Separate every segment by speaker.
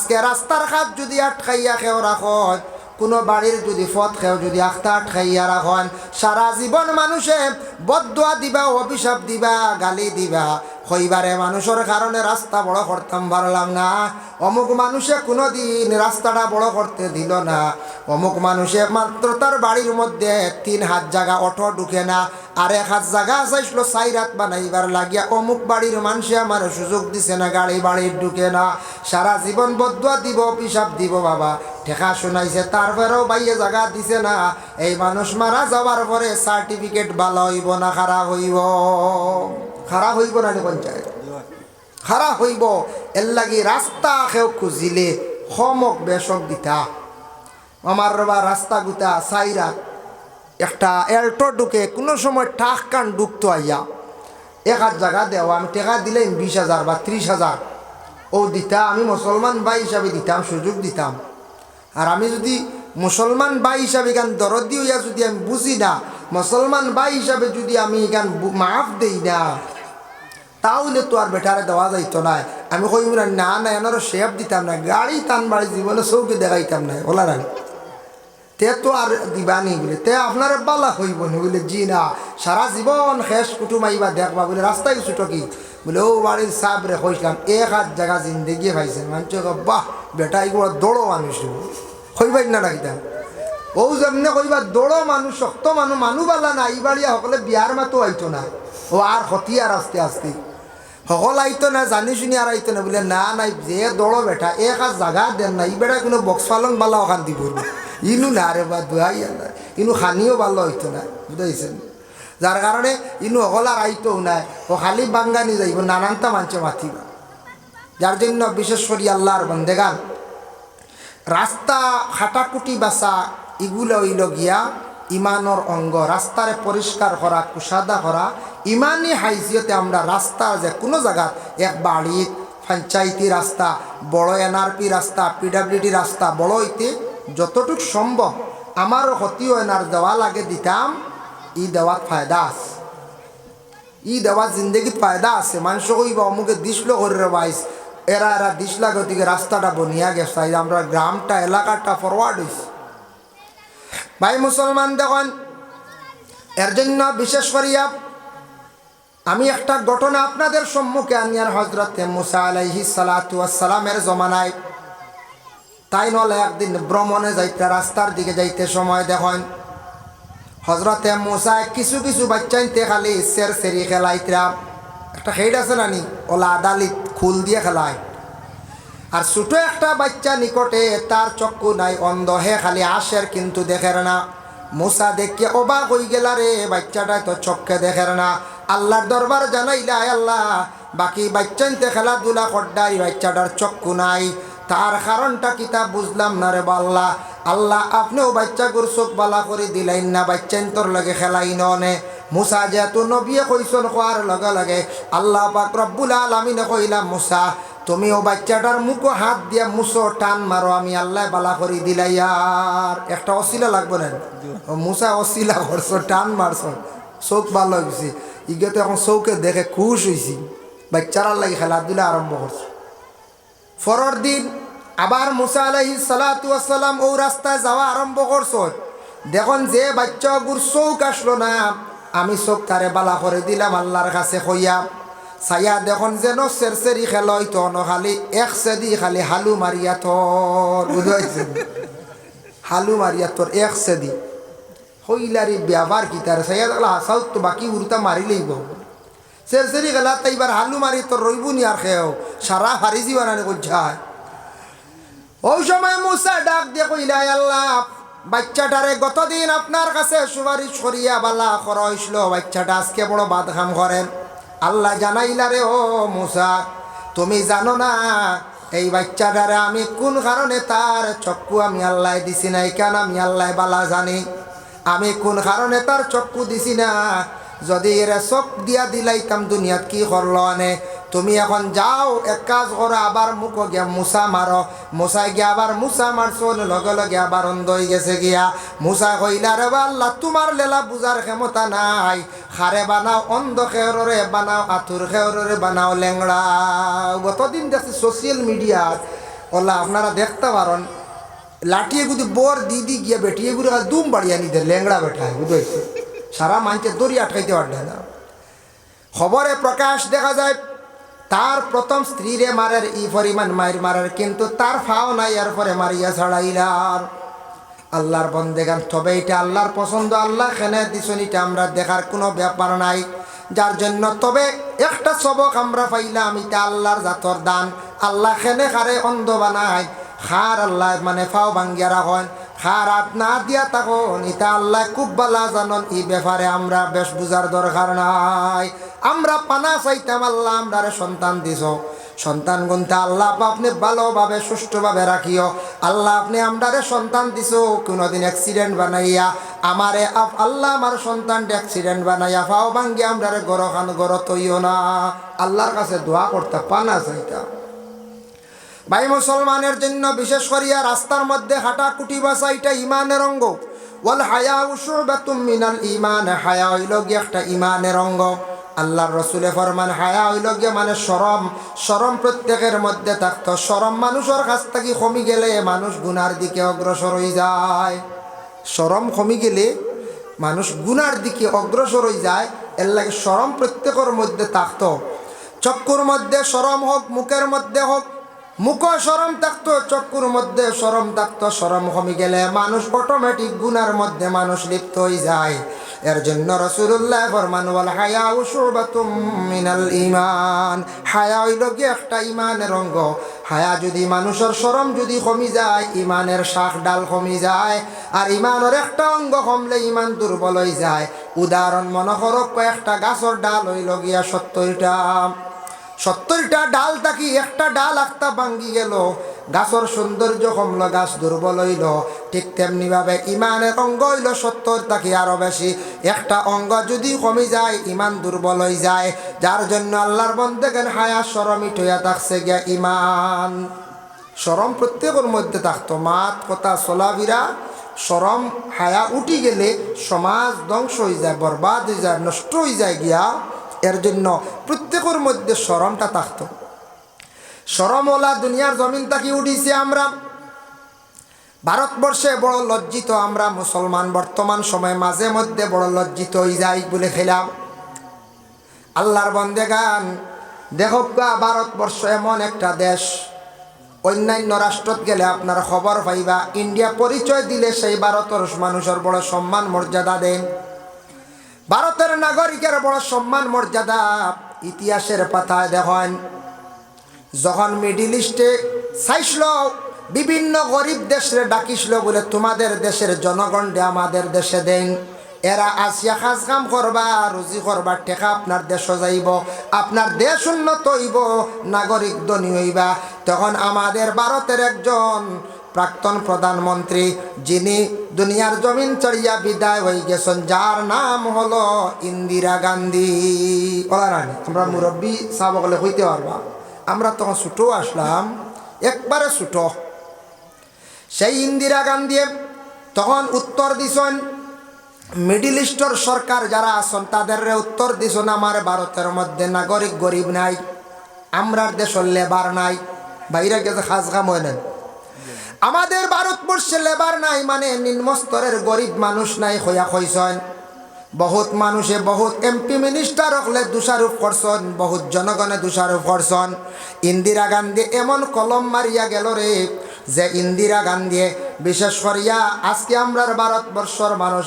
Speaker 1: আজকে রাস্তার খাত যদি আটকাইয়া খেও রাখন, কোনো বাড়ির যদি পথ খেও যদি আখতা আটকাইয়া রাখন, সারা জীবন মানুষে বদদুয়া দিবা, অভিশাপ দিবা, গালি দিবা, হইবারে মানুষের কারণে রাস্তা বড় করতাম পারলাম না, অমুক মানুষে কোনো দিন রাস্তাটা বড় করতে দিল না, অমুক মানুষে মাত্র তার বাড়ির মধ্যে 3 হাত জায়গা অটো ঢুকে না, আর 1 হাত জায়গা চাইছিল 4 হাত বানাইবার লাগিয়া অমুক বাড়ির মানুষে আমার সুযোগ দিছে না, গাড়ি বাড়ির ঢুকে না, সারা জীবন বদদুয়া দিব, অভিশাপ দিব বাবা, ঠেকা শোনাইছে, তারপরেও বাইয়ে জায়গা দিছে না। এই মানুষ মারা যাওয়ার পরে সার্টিফিকেট ভালো হইব না খারাপ হইব? খারাপ হইব না পঞ্চায়েত? খারাপ হইব। এর লাগি রাস্তা কেউ খুঁজিলে হমক বেশক দিতা। আমার রবা রাস্তা গুতা সাইরা একটা এল্টো ঢুকে কোনো সময় ঠাক কান ঢুকতো আইয়া 1 হাত জায়গা দেওয়া, আমি টাকা দিলাম 20,000 বা 30,000 ও দিতা, আমি মুসলমান ভাই হিসাবে দিতাম, সুযোগ দিতাম। আর আমি যদি মুসলমান ভাই হিসাবে গান দরদি হইয়া যদি আমি বুঝি না, মুসলমান ভাই হিসাবে যদি আমি গান মাফ দেই না, তাহলে তো আর বেটারে দেওয়া যাইতো না। আমি কইব না না না এনারও শেপ দিতাম না, গাড়ি টান বাড়ি জীবনে চৌকে দেখাইতাম না, ওলা না তে তো আর দিবানি বলে, তে আপনার বালা হইব না বলে, জি না সারা জীবন শেষ কুটুমাইবা দেখবা বলে, রাস্তায় ছুটো কি বলে, ও বাড়ির সাপ রে কইসলাম 1 হাত জায়গা জিন্দগি পাইছে, মানুষ বাহ বেটা এগুলো দৌড়ো মানুষ হইবাই না রাখিতাম। ও যেমনে কইবা দৌড়ো মানুষ, শক্ত মানুষ, মানুবালা না, এই বাড়িয়া সকলে বিয়ার মাতো আইতো না, ও আর হতি আর আস্তে আস্তে সকল আইতো না, জানি শুনি আর আইতো না বলে, না নাই যে দৌড়ো বেটা 1 হাত জায়গা দেন না, এই বেটা কোনো বক্স পালং বালা ওখান দিব ইনু না রে বা দুয়াই না, ইনু খানিও ভালো হইতো না, বুঝাইছেন? যার কারণে ইনু সকল আর আইতও নাই, ও খালি বাঙ্গানি যাইব, নানানটা মানুষে মাতিবা। যার জন্য বিশেষ করি আল্লাহর বন্দেগান রাস্তা খাটাকুটি বাসা এগুলো হইল গিয়া ইমানর অঙ্গ। রাস্তারে পরিষ্কার করা, কুসাদা করা ইমানি হাইজিয়তে আমরা রাস্তা যে কোনো জায়গা, এক বাড়ির পঞ্চায়েতি রাস্তা, বড় এনআরপি রাস্তা, পিডাব্লিউডি রাস্তা, বড় হইতে যতটুক সম্ভব আমারও ক্ষতিও এনার দেওয়া লাগে দিতাম। ই দেওয়াত ফায়দা আছে, ই দেওয়ার জিন্দগিত ফায়দা আছে। মানুষ কইবা অমুকে দিসলো করে বাইস, এরা দিসলা গতিকে রাস্তাটা বনিয়া গেছে, আমরা গ্রামটা এলাকাটা ফরওয়ার্ড হয়েছে। ভাই মুসলমান দেখুন, এর জন্য বিশেষ করিয়া আমি একটা ঘটনা আপনাদের সম্মুখে আনিয়ার হজরতে মুসা আলাইহিস সালাতু ওয়াস সালামের জমানায় তাই নলে একদিন ভ্রমণে যাইতে, রাস্তার দিকে যাইতে সময় দেখেন হজরতে মুসা কিছু কিছু বাচ্চাইতে খালি সেরি খেলাইতরা, একটা খেড আছে নানি ওলা আদালিত খুল দিয়ে খেলায়, আর ছোট একটা বাচ্চা নিকটে তার চক্ষু নাই, অন্ধ হে খালি আসের কিন্তু দেখের না। মুসা দেখে অবাক হয়ে গেল, রে বাচ্চাটা তো চক্ষে দেখের না। আল্লাহর দরবার জানাইলা, আল্লাহ বাকি বাচ্চাইতে খেলাধুলা করডাই বাচ্চাটার চক্ষু নাই, তার কারণটা কিতা বুঝলাম না রে বাল্লা। আল্লাহ আপনিও বাচ্চাগুর চোখ বালা করে দিলাইন না, বাচ্চাইন তোর লগে খেলাই নে। মুসা যেহেতু নবিয়ে কইসন কোয়ার লগে লগে আল্লাহ পাক রব্বুল আলামিনে কইলাম, মুসা তুমিও বাচ্চাটার মুখো হাত দিয়া মুসো টান মারো, আমি আল্লাহ বালা করে দিলাই। আর একটা অশিলা লাগবে না, মুসা অশিলা করছ, টান মারছ, চোখ ভালো হয়েছে, ইগে তো এখন চৌকে দেখে খুশ হয়েছি, বাচ্চারা লাগে খেলাধুলা আরম্ভ করছে। পরের দিন আবার মুসা আলাইহিস সালাতু ওয়াস সালাম ও রাস্তায় যাওয়া আরম্ভ করছ। দেখুন যে বাচ্চাগুর চৌক আসলো না, আমি চোখ তারে বালা করে দিলাম আল্লাহর কাছে কইয়া। ছায়া দেখুন যেন সেরসেরি খেলা হইতো ন, খালি এক সেদি খালি হালু মারিয়া তোর, বুঝাইছে হালু মারিয়া তোর এক সেদি হইলারি ব্যবহার কি তার ছায়া দেখলা হাসাও তো বাকি উড়তা মারি লইব। সেরসেরি খেলা তাই এবার হালু মারি তোর রইব নি আর খেয়েও সারা ফারিজি বানানি করছায়। ওই সময় মুসা ডাক দিয়ে কইলা, আল্লাহ বাচ্চাটারে গতদিন আপনার কাছে সুপারিশ করিয়া বালা করা হইছিল, বাচ্চাটা আজকে বড় বাদখাম করেন। আল্লাহ জানাইলা, রে ও মুসা তুমি জানো না এই বাচ্চাটারে আমি কোন কারণে তার চক্ষু আমি আল্লাহ দিছি না, কেন আমি আল্লাহ বালা জানি আমি কোন কারণে তার চক্ষু দিছি না। যদি এরা চোখ দিয়া দিলাইতাম দুনিয়াত কি করলো আনে। তুমি এখন যাও এক কাজ করো, আবার মুখ গিয়া মুসা মারো। মুসা গিয়া আবার মুসা মারছো, লগে লগে আবার অন্ধ হয়ে গেছে গিয়া। মুসা কইলা, রে আল্লাহ তোমার লেলা বুঝার ক্ষমতা নাই, খারে বানাও অন্ধ খেয়রে বানাও, আতুর খেয়রে বানাও ল্যাংড়া। গতদিন দেখছি সোশ্যাল মিডিয়ার ওলা আপনারা দেখতে পারেন লাঠিয়ে গুদি বর দিদি গিয়া বেটিয়ে গুলো দুম বাড়িয়া নিতে ল্যাংড়া বেঠায় বুঝেছে সারা মানুষের দড়ি আটকাইতে পারবে না। খবরে প্রকাশ দেখা যায় তার প্রথম স্ত্রীরে মারের ই পরিমাণ মায়ের মারের, কিন্তু তার ফাও নাই, এরপরে মারিয়া ছাড়াইলার। আল্লাহর বন্দেগান, তবে এটা আল্লাহর পছন্দ, আল্লাহ খেনে দিছেন, এটা আমরা দেখার কোনো ব্যাপার নাই। যার জন্য তবে একটা সবক আমরা পাইলাম, এটা আল্লাহর জাতর দান। আল্লাহ খেনে খারে অন্ধ বানায়, খার আল্লাহ মানে ফাও ভাঙ্গিয়া রাখেন, খার হাত না দিয়া তখন এটা আল্লাহ খুব বালা জানন। এই ব্যাপারে আমরা বেশ বুঝার দরকার নাই। আমরা পানা চাইতাম, আল্লাহ আমরা সন্তান দিছ, সন্তান গুনতে আল্লাহ আপনি ভালোভাবে সুষ্ঠুভাবে রাখিও। আল্লাহ আপনি আমরারে সন্তান দিছ, কোনোদিন অ্যাক্সিডেন্ট বানাইয়া আমারে আল্লাহ আমার সন্তানটা অ্যাক্সিডেন্ট বানাইয়া ফাও ভাঙ্গি আমরারে গড় খান গড় তৈও না। আল্লাহর কাছে দোয়া করতে পানা চাইতাম। ভাই মুসলমানের জন্য বিশেষ করিয়া রাস্তার মধ্যে হাঁটা কুটি বাসা এটা ইমানের অঙ্গ। ওয়াল হায়াউ শুবাতুম মিনাল ঈমান, হায়া হইল গিয়ে একটা ইমানের অঙ্গ। আল্লাহর রসুলে ফরমান হায়া হইল গিয়ে মানে শরম। শরম প্রত্যেকের মধ্যে থাকতো। শরম মানুষের কাছ থেকে কমি গেলে মানুষ গুনার দিকে অগ্রসর হয়ে যায়। শরম কমি গেলে মানুষ গুনার দিকে অগ্রসর হয়ে যায়। এর লাগে শরম প্রত্যেকের মধ্যে থাকতো। চক্ষুর মধ্যে শরম হোক, মুখের মধ্যে হোক, মুখ শরম থাকতো, চক্ষুর মধ্যে শরম থাকতো। শরম কমে গেলে মানুষ অটোমেটিক গুনার মধ্যে মানুষ লিপ্ত হয়ে যায়। এর জন্য রাসূলুল্লাহ ফরমান ওয়াল হায়াউ শুবাতুম মিনাল ঈমান, হায়া হইল কি একটা ইমানের অঙ্গ। হায়া যদি মানুষের শরম যদি কমে যায়, ইমানের শাখ ডাল কমে যায়। আর ইমানের একটা অঙ্গ কমলে ইমান দুর্বল হয়ে যায়। উদাহরণ মনে করো, কয়েকটা গাছের ডাল হইল গিয়া 70টা ডাল থাকি একটা ডাল একটা ভাঙ্গি গেল, গাছের সৌন্দর্য কমল, গাছ দুর্বল হইল। ঠিক তেমনি ভাবে ইমানের অঙ্গ হইল 70 থাকি আরো বেশি। একটা অঙ্গ যদি কমে যায় ইমান দুর্বল হয়ে যায়। যার জন্য আল্লাহর বন্দেগণ হায়া শরম ইটয়া থাকছে গিয়া ইমান। শরম প্রত্যেকের মধ্যে থাকতো। মাত কথা চলাফেরা শরম হায়া উঠি গেলে সমাজ ধ্বংস হয়ে যায়, বরবাদ হয়ে যায়, নষ্ট হয়ে যায় গিয়া। এর জন্য প্রত্যেকের মধ্যে শরমটা থাকতো। শরমওয়ালা দুনিয়ার জমিন থাকি উঠিছি আমরা। ভারতবর্ষে বড় লজ্জিত আমরা মুসলমান বর্তমান সময় মাঝে মধ্যে বড় লজ্জিত হয়ে যাই বলে খেলাম। আল্লাহর বন্দেগান দেখো, ভারতবর্ষ এমন একটা দেশ, অন্যান্য রাষ্ট্রত গেলে আপনার খবর পাইবা, ইন্ডিয়া পরিচয় দিলে সেই ভারতের মানুষের বড় সম্মান মর্যাদা দেন। ভারতের নাগরিকের বড় সম্মান মর্যাদা। ইতিহাসের পাতায় দেখেন, যখন মিডিল ইস্টে চাইছিল বিভিন্ন গরিব দেশে ডাকিছিল বলে তোমাদের দেশের জনগণে আমাদের দেশে দেন, এরা আসিয়া কাজ কাম করবা, রুজি করবা, টেকা আপনার দেশ যাইব, আপনার দেশ উন্নত হইব, নাগরিক ধনী হইবা। তখন আমাদের ভারতের একজন প্রাক্তন প্রধানমন্ত্রী, যিনি দুনিয়ার জমিন চড়িয়া বিদায় হয়ে গেছেন, যার নাম হলো ইন্দিরা গান্ধী। আমরা মুরব্বী সাহবলে হইতে পারবা, আমরা তখন ছোট আসলাম, একবারে ছোট। সেই ইন্দিরা গান্ধী তখন উত্তর দিছেন, মিডিল ইস্টের সরকার যারা আছেন তাদের উত্তর দিছেন, আমার ভারতের মধ্যে নাগরিক গরিব নাই, আমরার দেশের লেবার নাই। বাইরে গেছে খাস কাম হয় না, আমাদের ভারতবর্ষে লেবার নাই মানে নিম্ন স্তরের গরিব মানুষ নাই হইয়া হইছেন। বহুত মানুষে বহুত এমপি মিনিস্টার হলে দোষারোপ করছেন, বহুত জনগণে দোষারোপ করছেন। ইন্দিরা গান্ধী এমন কলম মারিয়া গেল রে, যে ইন্দিরা গান্ধী বিশেষ করিয়া আজকে আমরার ভারতবর্ষর মানুষ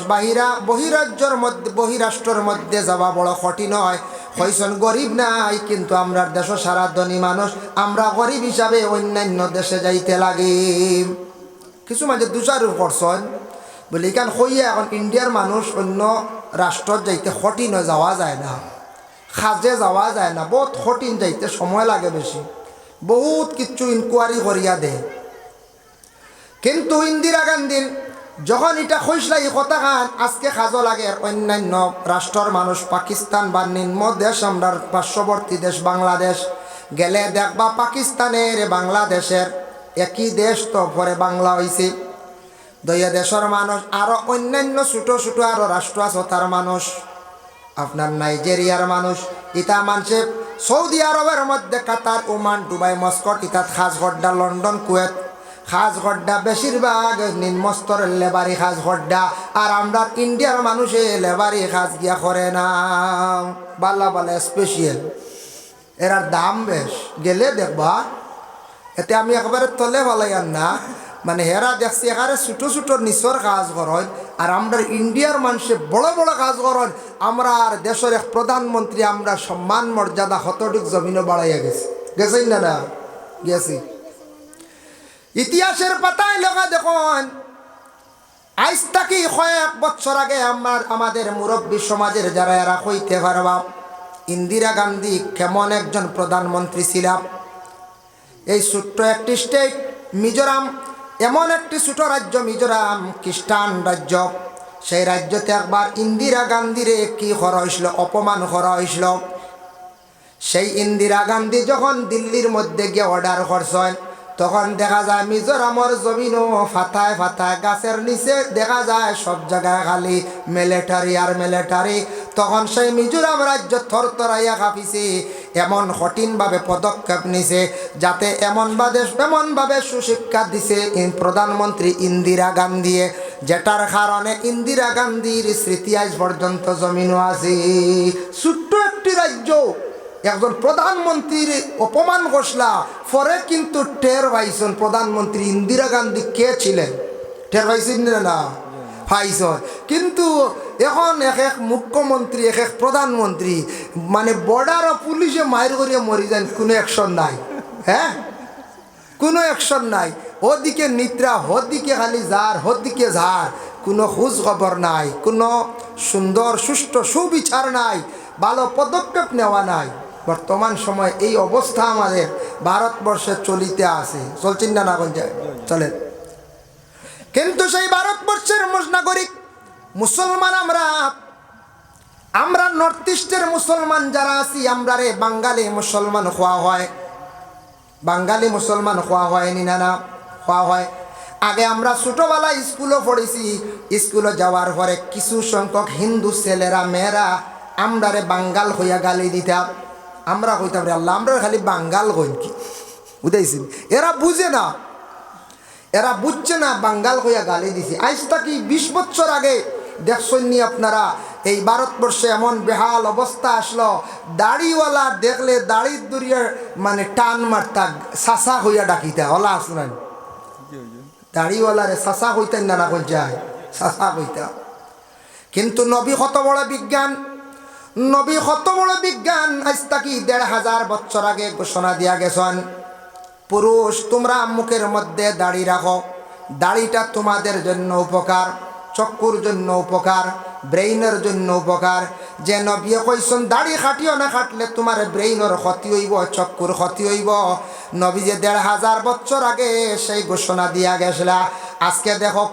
Speaker 1: বহিরাজ্যের মধ্যে বহিরাষ্ট্রের মধ্যে যাওয়া বড় কঠিন হয়। হইছেন গরিব নাই, কিন্তু আমরার দেশ সারা ধনী মানুষ, আমরা গরিব হিসাবে অন্যান্য দেশে যাইতে লাগে। কিছু মাঝে দোষারোপ করছেন বলে এখান হইয়া এখন ইন্ডিয়ার মানুষ অন্য রাষ্ট্রত যাইতে কঠিন যাওয়া যায় না, খাজে যাওয়া যায় না, বহুত কঠিন যাইতে সময় লাগে বেশি, বহুত কিছু ইনকোয়ারি করিয়া দেয়। কিন্তু ইন্দিরা গান্ধী যখন এটা হইসলা এই কথা খান আজকে খাজো লাগে, অন্যান্য রাষ্ট্রের মানুষ পাকিস্তান বা নিম্ন দেশ আমরা পার্শ্ববর্তী দেশ বাংলাদেশ গেলে দেখবা পাকিস্তানের বাংলাদেশের একই দেশ, তো পরে বাংলা হয়েছে। দইয়া দেশের মানুষ আরো অন্যান্য ছোট ছোট আরো রাষ্ট্র আছে তার মানুষ, আপনার নাইজেরিয়ার মানুষ, ইতা মানুষে সৌদি আরবের মধ্যে কাতার, ওমান, দুবাই, মস্কট, ইতাত খাসগড্ডা, লন্ডন, কুয়েত খাসগড্ডা বেশিরভাগ নিম্নস্তরের লেবারি খাসগড্ডা। আর আমরা ইন্ডিয়ার মানুষে লেবারি খাস গিয়া করে না, বাল্লা বালা স্পেশাল, এরার দাম বেশ, গেলে দেখবা। এতে আমি একবারে তলে বলাইয়ার না, মানে হেরা দেখছি এখানে ছোটো ছোটো নিচর কাজ করেন, আর আমরা ইন্ডিয়ার মানুষে বড় বড় কাজ করেন। আমরা আর দেশের এক প্রধানমন্ত্রী আমরা সম্মান মর্যাদা হতটুক জমিনও বাড়াইয়া গেছি, গেছেন না? না গেছি। ইতিহাসের পাতায় লেখা দেখুন, আজ থেকে কয়েক বছর আগে আমাদের মুরব্বী সমাজের যারা এরা হইতে পারবা, ইন্দিরা গান্ধী কেমন একজন প্রধানমন্ত্রী ছিলাম। এই ছোট্ট একটি স্টেট মিজোরাম, এমন একটি ছোট রাজ্য মিজোরাম, খ্রিস্টান রাজ্য। সেই রাজ্যতে একবার ইন্দিরা গান্ধীরে কি করা হয়েছিল, অপমান করা হয়েছিল। সেই ইন্দিরা গান্ধী যখন দিল্লির মধ্যে গিয়ে অর্ডার করছেন, তখন দেখা যায় মিজোরামের জমিনও ফাতায় ফাতায়, গাছের নিচে দেখা যায় সব জায়গায় খালি মিলিটারি আর মিলিটারি। তখন সেই মিজোরাম রাজ্য থরথরাইয়া কাঁপিছে, এমন কঠিনভাবে পদক্ষেপ নিছে, যাতে এমনভাবে সুশিক্ষা দিছে প্রধানমন্ত্রী ইন্দিরা গান্ধী, যেটার কারণে ইন্দিরা গান্ধীর স্মৃতি আজ পর্যন্ত জমিনও আছে। ছোট্ট একটি রাজ্য একজন প্রধানমন্ত্রীর অপমান ঘোষলা পরে কিন্তু টের পাইছেন প্রধানমন্ত্রী ইন্দিরা গান্ধী কে ছিলেন, টের পাইছেন না? পাইছেন। কিন্তু এখন এক মুখ্যমন্ত্রী, এক প্রধানমন্ত্রী, মানে বর্ডার পুলিশে মায়ের করিয়া মরি যান, কোনো অ্যাকশন নাই। হ্যাঁ, কোনো অ্যাকশন নাই। ওদিকে নিদ্রা, ওদিকে খালি ঝাড়, ওদিকে ঝাড়, কোনো খোঁজ খবর নাই, কোনো সুন্দর সুষ্ঠু সুবিচার নাই, ভালো পদক্ষেপ নেওয়া নাই। বর্তমান সময় এই অবস্থা আমাদের ভারতবর্ষে চলিতে আছে, চলছেন না? না চলে। কিন্তু সেই ভারতবর্ষের নাগরিক মুসলমান আমরা নর্থ ইস্টের মুসলমান যারা আছি, আমরা রে বাঙালি মুসলমান খোয়া হয়, বাঙালি মুসলমান খোয়া হয়নি? না না, খোয়া হয়। আগে আমরা ছোটোবেলায় স্কুলও পড়েছি, স্কুলে যাওয়ার পরে কিছু সংখ্যক হিন্দু ছেলেরা মেয়েরা আমরা রে বাঙ্গাল হইয়া গালি দিতাম। আমরা কইতাম রে আল্লাহ, আমরা খালি বাঙ্গাল কইন কি, বুঝাইছি? এরা বুঝে না, এরা বুঝছে না, বাঙ্গাল হইয়া গালি দিছি। আজ থেকে 20 বছর আগে দেখছেন আপনারা এই ভারতবর্ষে এমন বেহাল অবস্থা আসলো, দাড়িওয়ালা দেখলে দাড়ির দরিয়া মানে টান মারতা, সাসা হইয়া ডাকিতা। ওলা আসলেন দাড়িওয়ালারে সাসা হইতেন না, না কই যায় সাসা হইতা। কিন্তু নবী কত বড় বিজ্ঞান, নবী কত বড় বিজ্ঞান, আজ থেকে 1500 বছর আগে ঘোষণা দিয়া গেছেন, পুরুষ তোমরা মুখের মধ্যে দাড়ি রাখো, দাড়িটা তোমাদের জন্য উপকার, চক্ষুর জন্য উপকার, ব্রেইনের জন্য উপকার। যে নবী কইছেন দাড়ি কাটিও না, কাটলে তোমার ব্রেইনের ক্ষতি হইব, চক্ষুর ক্ষতি হইব। নবী যে 1500 বছর আগে সেই ঘোষণা দিয়া গেছিলা, আজকে দেখো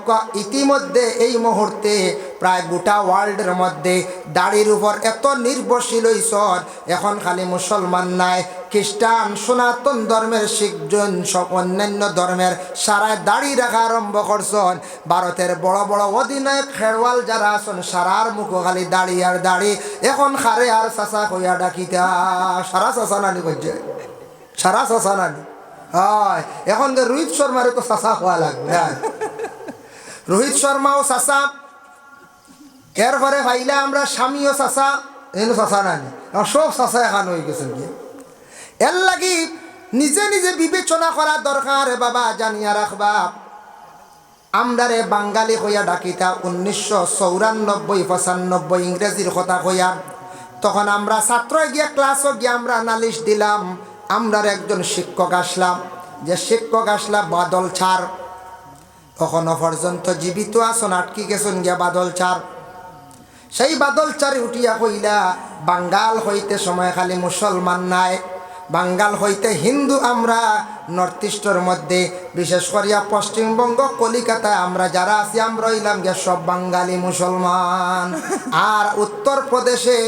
Speaker 1: ইতিমধ্যে এই মুহূর্তে প্রায় গোটা ওয়ার্ল্ডের মধ্যে দাড়ির উপর এত নির্ভরশীল হইছন। এখন খালি মুসলমান নাই, খ্রিস্টান, সনাতন ধর্মের, শিখজন, সব অন্যান্য ধর্মের সারায় দাড়ি রাখা আরম্ভ করছেন। ভারতের বড় বড় অধিনায়ক খেলোয়াড় যারা আছেন, সারার মুখ খালি দাড়ি আর দাড়ি। এখন খারে আর চাচা কইয়া ডাকিতা, সারা চাচা নানি করছে, সারা চাচা নানি হয়। এখন যে রোহিত শর্মারে তো চাচা খোয়া লাগবে, রোহিত শর্মাও চাচা, এরপরে ভাইলে আমরা স্বামীও চাচা, এনো চাচা নানি, সব চাচা এখন হয়ে গেছেন। কি এর লাগি নিজে নিজে বিবেচনা করা দরকার। বাবা জানিয়া রাখবা, আমরা রে বাঙালি হইয়া ডাকিতা 1994-95 ইংরেজির কথা হইয়া। তখন আমরা ছাত্র গিয়া ক্লাসও গিয়া আমরা নালিশ দিলাম। আমরার একজন শিক্ষক আসলাম, যে শিক্ষক আসলা বাদল ছাড়, এখনো পর্যন্ত জীবিত আসন, আটকি গেছেন গিয়া বাদল ছাড়। সেই বাদল চারে উঠিয়া কইলা, বাঙ্গাল হইতে সময় খালি মুসলমান নাই, বাঙ্গাল হইতে হিন্দু। আমরা নর্থ ইস্টের মধ্যে বিশেষ করিয়া পশ্চিমবঙ্গ, কলিকাতায় আমরা যারা আছি, আমরা হইলাম গিয়া সব বাঙালি মুসলমান। আর উত্তরপ্রদেশে,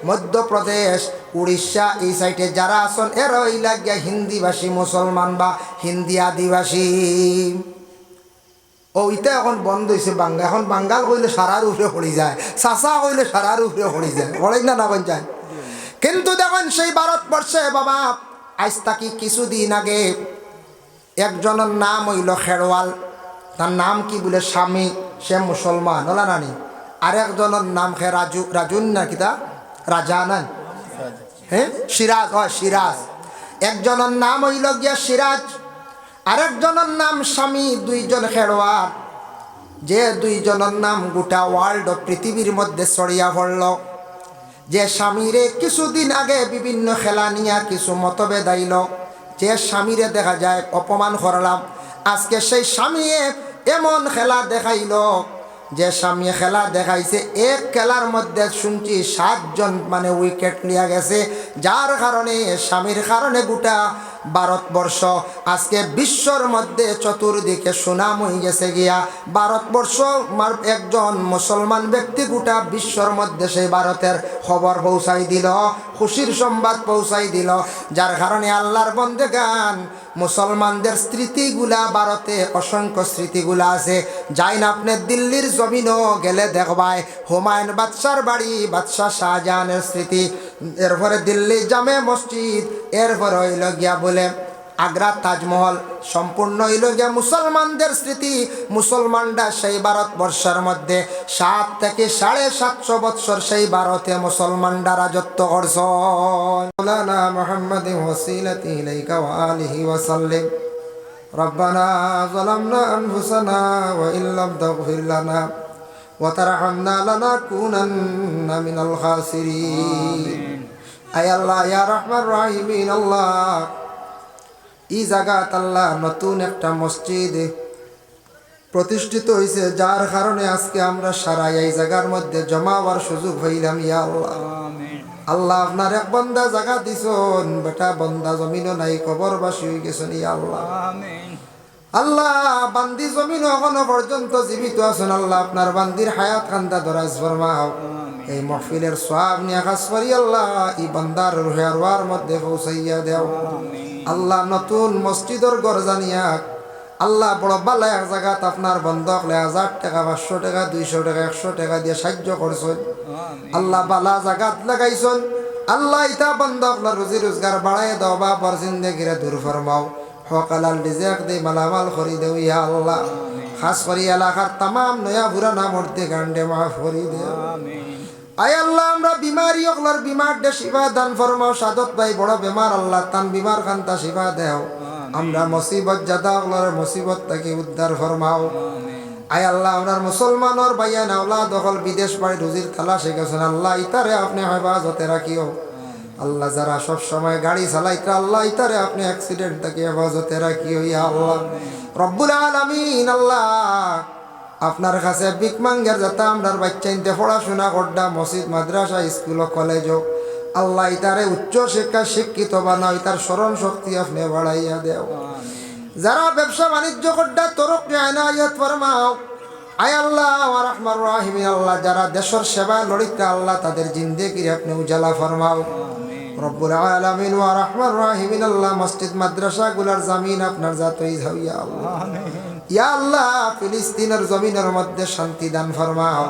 Speaker 1: মধ্যপ্রদেশ, উড়িষ্যা এই সাইডে যারা আছেন, এরা হইলা গিয়া হিন্দিভাষী মুসলমান বা হিন্দি আদিবাসী। ওইটা এখন বন্ধ হয়েছে বাঙ্গাল। এখন বাঙ্গাল কইলে সারার উপরে পড়ি যায়, চাষা কইলে সারার উপরে পড়ি যায়, পড়াই না না যায়। কিন্তু দেখেন সেই ভারতবর্ষে বাবা আজ তাকি কিছুদিন আগে একজনের নাম হইল খেরওয়াল, তার নাম কি বলে স্বামী, সে মুসলমান ওলা নানি। আর একজনের নাম খে রাজুন না কিতা রাজা নান, হ্যাঁ সিরাজ, হয় সিরাজ। একজনের নাম হইল গিয়া সিরাজ, আরেকজনের নাম স্বামী। দুইজন খেলোয়াড়, যে দুইজনের নাম গোটা ওয়ার্ল্ড পৃথিবীর মধ্যে ছড়িয়া পড়ল। যে স্বামীরে কিছুদিন আগে বিভিন্ন খেলা নিয়ে কিছু মতভেদ আইল, যে স্বামীরে দেখা যায় অপমান করলাম, আজকে সেই স্বামী এমন খেলা দেখাইল, যে স্বামী খেলা দেখাইছে এক খেলার মধ্যে শুনছি 7 জন মানে উইকেট লিয়া গেছে, যার কারণে স্বামীর কারণে গোটা ভারতবর্ষ আজকে বিশ্বর মধ্যে চতুর্দিকে সুনাম হয়ে গেছে গিয়া। ভারতবর্ষ একজন মুসলমান ব্যক্তি গোটা বিশ্বর মধ্যে সেই ভারতের খবর পৌঁছাই দিল, খুশির সংবাদ পৌঁছাই দিল, যার কারণে আল্লাহর বন্দেগান মুসলমানদের স্মৃতিগুলা ভারতে অসংখ্য স্মৃতিগুলা আছে। যাই না আপনি দিল্লির জমিনও গেলে দেখবাই হুমায়ুন বাদশার বাড়ি, বাদশাহ শাহজাহানের স্মৃতি, এরপরে দিল্লি জামে মসজিদ, এরপরে হইল গিয়া বলে আগ্রা তাজমহল, সম্পূর্ণ হইল গিয়া মুসলমানদের স্মৃতি। মুসলমানরা সেই ভারতবর্ষের মধ্যে 7 থেকে 750 বৎসর সেই ভারতে মুসলমানরা রাজত্ব করছেন। মাওলানা মুহাম্মাদিন ওয়াসিলাতি ইলাইকা ওয়া আলিহি ওয়া সাল্লিম। রব্বানা যালামনা আনফুসানা ওয়া ইল্লাম তাগফির লানা ওয়া তারহামনা লানাকুনান্না মিনাল খাসিরিন। আয় আল্লাহ, ইয়া রহমান রহিমিন, আল্লাহ এই জায়গাত আল্লাহ নতুন একটা মসজিদ প্রতিষ্ঠিত হয়েছে, যার কারণে আজকে আমরা সারা এই জায়গার মধ্যে জমা হওয়ার সুযোগ হইলাম। ইয়া আল্লাহ, আল্লাহ আপনার এক বন্দা জায়গা দিছন, বেটা বন্দা জমিনও নাই, কবরবাসী হয়ে গেছেন। ইয়া আল্লাহ, আল্লাহ বান্দি জমিন এখনো পর্যন্ত জীবিত আছেন, আল্লাহ আপনার বান্দির হায়াত খান্দা দরাজ ফরমাও। এই মহফিলের সওয়াব নিয়ে কাজ করি আল্লাহ এই বান্দার রুহে আরওয়ার মধ্যে পৌঁছাইয়া দেও। আল্লাহ নতুন মসজিদের গরজা নিয়া আল্লাহ বড় বালা এক জায়গাত আপনার বন্ধক 1000 টাকা 500 টাকা 200 টাকা 100 টাকা দিয়ে সাহায্য করছেন। আল্লাহ বালা জায়গাত লাগাইছেন, আল্লাহ ইতা বন্ধক রুজি রোজগার বাড়াই দাও, বাবার জিন্দেগিরে দূর ফরমাও, হকালাল রিজিক দে মালামাল করি দেও। ইয়া আল্লাহ, খাস করি এলাকার তামাম নয়া পুরানা মূর্তি গান্ডে মাফ করি দেও। আয় আল্লাহ, আমরা বিমারি অকলার বিমার দে শিবা দান ফরমাও। সাদত ভাই বড় বেমার, আল্লাহ তান বিমার খান্তা শিবা দেও। আমরা মুসিবত জাদা অকলার মুসিবত থেকে উদ্ধার ফরমাও। আয় আল্লাহ, আমরা মুসলমানের ভাইয়া নাওলা দখল বিদেশ বাড়ি রুজির তালাশে গেছেন, আল্লাহ ইতারে আপনি হেফাজতে রাখিও। আল্লাহ যারা সব সময় গাড়ি চালাইতে, আল্লাহ ইতারে আপনি অ্যাক্সিডেন্ট থেকে হেফাজতে রাখিও। ইয়া আল্লাহ রব্বুল আলামিন, আল্লাহ আপনার কাছে ভিক মাঙ্গের যাতে আমরার বাচ্চা ইনতে পড়াশোনা করডা, মসজিদ মাদ্রাসা স্কুল কলেজ হোক, আল্লাহ ইতারে উচ্চ শিক্ষা শিক্ষিত বানাও, ইতার স্মরণ শক্তি আপনি বাড়াইয়া দেও। যারা ব্যবসা বাণিজ্য করডা তরক্কি আইনায়াত ফরমাও। আয় আল্লাহ ওয়া রাহমান রাহিমিন, আল্লাহ যারা দেশের সেবা লড়িতে, আল্লাহ তাদের জিন্দেগি আপনি উজালা ফরমাও। রব্বুল আলামিন ওয়া রাহমান রাহিমিন, আল্লাহ মসজিদ মাদ্রাসা গুলার জামিন আপনার জাতই যাও। ইয়া আল্লাহ, ইয়া আল্লাহ ফিলিস্তিনের জমিনের মধ্যে শান্তি দান ফরমাও।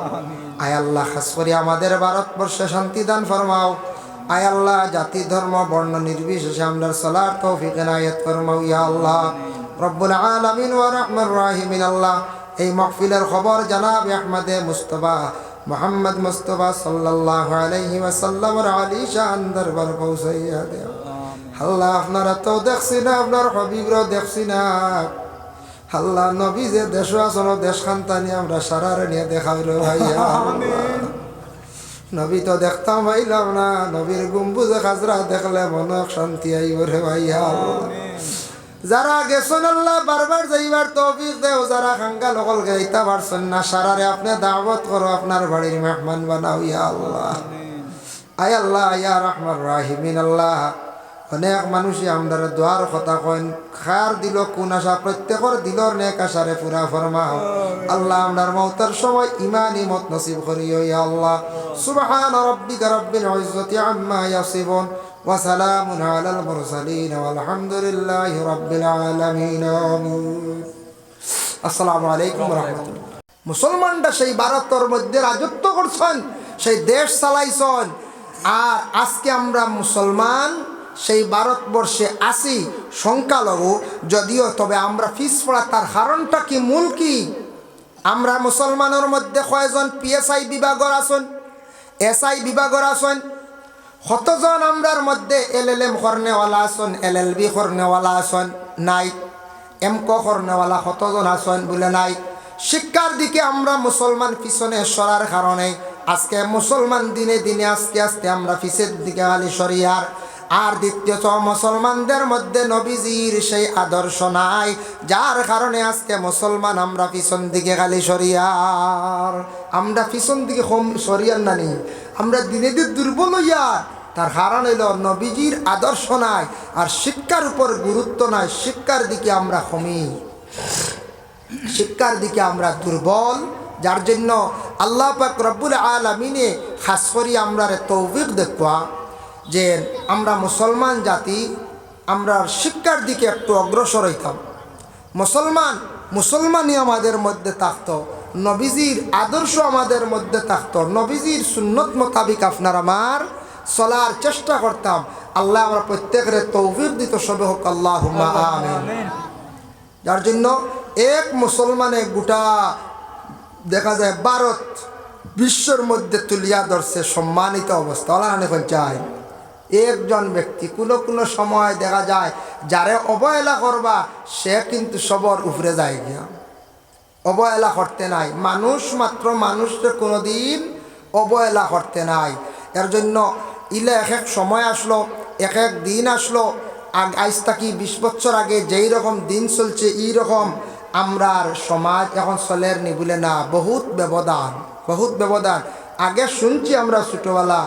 Speaker 1: আয় আল্লাহ খাস করে আমাদের ভারতবর্ষে শান্তি দান ফরমাও। আয় আল্লাহ জাতি ধর্ম বর্ণ নির্বিশেষে আমরা চলার তৌফিক এনায়েত ফরমাও। ইয়া আল্লাহ রব্বুল আলামিন ওয়া রাহমান রাহিমিন, আল্লাহ এই মাহফিলের খবর জনাব আহমদে মুস্তফা মুহাম্মদ মুস্তফা সাল্লাল্লাহু আলাইহি ওয়াসাল্লামের আলী শান দরবার পৌঁছাইয়া দেও। আল্লাহ আপনারা তো দেখছি না, আপনার হাবিবরা দেখছি না, আল্লাহ নবী যে দেশ আসন দেশ খান্তানি আমরা সারারে নিয়ে দেখাই রে ভাইয়া। নবী তো দেখতাম ভাইলাম না, নবীর গম্বুজে খাজরা দেখলে মনে শান্তি আইব রে ভাইয়া। যারা গেছেন আল্লাহ বারবার যাইবার তৌফিক দেও, যারা খাঙ্গা লগল গাইতা পারছেন না সারারে আপনি দাওয়াত করো, আপনার বাড়ির মেহমান বানাও। ইয়া আল্লাহ, আয় আল্লাহ ইয়া রহমান রাহিমিন, আল্লাহ অনেক মানুষই আমাদের দোয়ার কথা কইন, খার দিল কোন আশা, প্রত্যেকের দিলর নেক আশারে পুরা ফরমাও। আল্লাহ আমরার মওতার সময় ঈমান ইমত নসিব করিও। ইয়া আল্লাহ সুবহান রাব্বিকা রাব্বিল ইজ্জাতি আম্মা ইয়াসিফুন ওয়া সালামুন আলাল মুরসালিন ওয়ালহামদুলিল্লাহি রাব্বিল আলামিন। আসসালামু আলাইকুম ওয়া রাহমাতুল্লাহ। মুসলমানরা সেই ভারতের মধ্যে রাজত্ব করছেন, সেই দেশ চালাইছেন, আর আজকে আমরা মুসলমান সেই ভারতবর্ষে আসি সংখ্যালঘু যদিও, তবে আমরা পিছ পড়া তার কারণটা কি, মূল কি? আমরা মুসলমানের মধ্যে কয়জন PSI বিভাগর আছেন, SI বিভাগর আছেন? কতজন আমরার মধ্যে LLM করনেওয়ালা আছেন, LLB করনেওয়ালা আছেন? নাই। MCO করনেওয়ালা কতজন আছেন? বলে নাই। শিক্ষার দিকে আমরা মুসলমান পিছনে সরার কারণে আজকে মুসলমান দিনে দিনে আস্তে আস্তে আমরা পিছের দিকে খালি সরিয়ার। আর দ্বিতীয়ত, মুসলমানদের মধ্যে নবীজির সেই আদর্শ নাই, যার কারণে আজকে মুসলমান আমরা পিছন দিকে খালি সরিয়ার। আমরা পিছন দিকে সরিয়ার নানি, আমরা দিনে দিনে দুর্বল হইয়ার। তার কারণ হইল নবীজির আদর্শ নাই, আর শিক্ষার উপর গুরুত্ব নাই। শিক্ষার দিকে আমরা কমি, শিক্ষার দিকে আমরা দুর্বল, যার জন্য আল্লাহ পাক রব্বুল আলামিনে খাস করি আমরা তৌফিক দেখবা যে আমরা মুসলমান জাতি আমরা শিক্ষার দিকে একটু অগ্রসর হইতাম। মুসলমানই আমাদের মধ্যে থাকতো, নবীজির আদর্শ আমাদের মধ্যে থাকতো, নবীজির সুন্নত মোতাবিক আপনার আমার চলার চেষ্টা করতাম। আল্লাহ আমরা প্রত্যেকের তৌফিক দিত, সবে হোক আল্লাহুম্মা আমিন। যার জন্য এক মুসলমানে গোটা দেখা যায় ভারত বিশ্বের মধ্যে তুলিয়া ধরছে সম্মানিত অবস্থা। এখন চাই একজন ব্যক্তি কোনো সময় দেখা যায় যারে অবহেলা করবা সে কিন্তু সবর উপরে যায় গিয়া। অবহেলা করতে নাই, মানুষ মাত্র মানুষকে কোনোদিন অবহেলা করতে নাই। এর জন্য ইলে এক সময় আসলো, এক দিন আসলো, আজ থাকি 20 বছর আগে যেই রকম দিন চলছে এই রকম আমরার সমাজ এখন চলের নি বলে না, বহুত ব্যবধান। আগে শুনছি আমরা ছোটোবেলা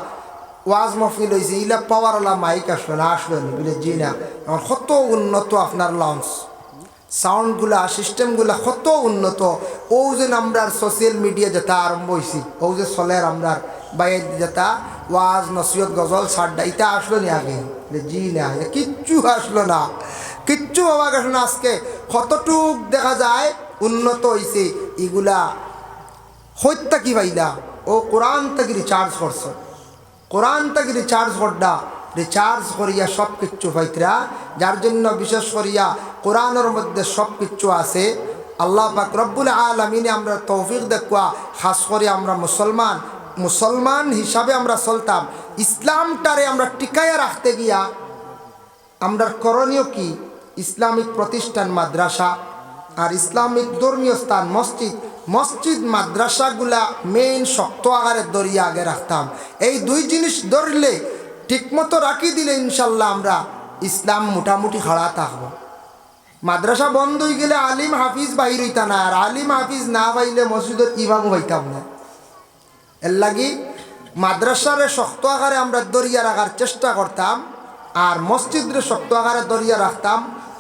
Speaker 1: ওয়াজ মহফিল হয়েছে, ইলা পাওয়ারওয়ালা মাইক আসলো না, আসলো নি বলে জি না। এখন কত উন্নত আপনার লঞ্চ সাউন্ডগুলা সিস্টেমগুলা কত উন্নত। ও যে আমরার সোশ্যাল মিডিয়া যেটা আরম্ভ হয়েছি, ও যে চলের আমরার বাইরে যেটা ওয়াজ নসিহত গজল সাড্ডা, এটা আসলো নি আগে? জি না, কিচ্ছু আসলো না, কিচ্ছু হওয়া গেছে না। আজকে কতটুক দেখা যায় উন্নত হয়েছে, এগুলা হত্যা কি ভাইলা ও কোরআন থেকে রিচার্জ করছে, কোরআন থেকে রিচার্জ করডা, রিচার্জ করিয়া সব কিচ্ছু পাইতরা। যার জন্য বিশেষ করিয়া কোরআনের মধ্যে সব কিচ্ছু আছে। আল্লাহ পাক রব্বুল আলামিনে আমরা তৌফিক দেখুয়া, খাস করে আমরা মুসলমান হিসাবে আমরা চলতাম। ইসলামটারে আমরা টিকাইয়া রাখতে গিয়া আমরা করণীয় কি? ইসলামিক প্রতিষ্ঠান মাদ্রাসা আর ইসলামিক ধর্মীয় স্থান মসজিদ মাদ্রাসাগুলা মেইন শক্ত আকারে দরিয়া আগে রাখতাম। এই দুই জিনিস ধরলে ঠিকমতো রাখি দিলে ইনশাল্লাহ আমরা ইসলাম মোটামুটি খাড়া থাকবো। মাদ্রাসা বন্ধ হয়ে গেলে আলিম হাফিজ বাহির হইতা না, আর আলিম হাফিজ না পাইলে মসজিদের ইমামও হইতাম না। এর লাগি মাদ্রাসারে শক্ত আকারে আমরা দরিয়া রাখার চেষ্টা করতাম, আর মসজিদরে শক্ত আকারে দরিয়া রাখতাম।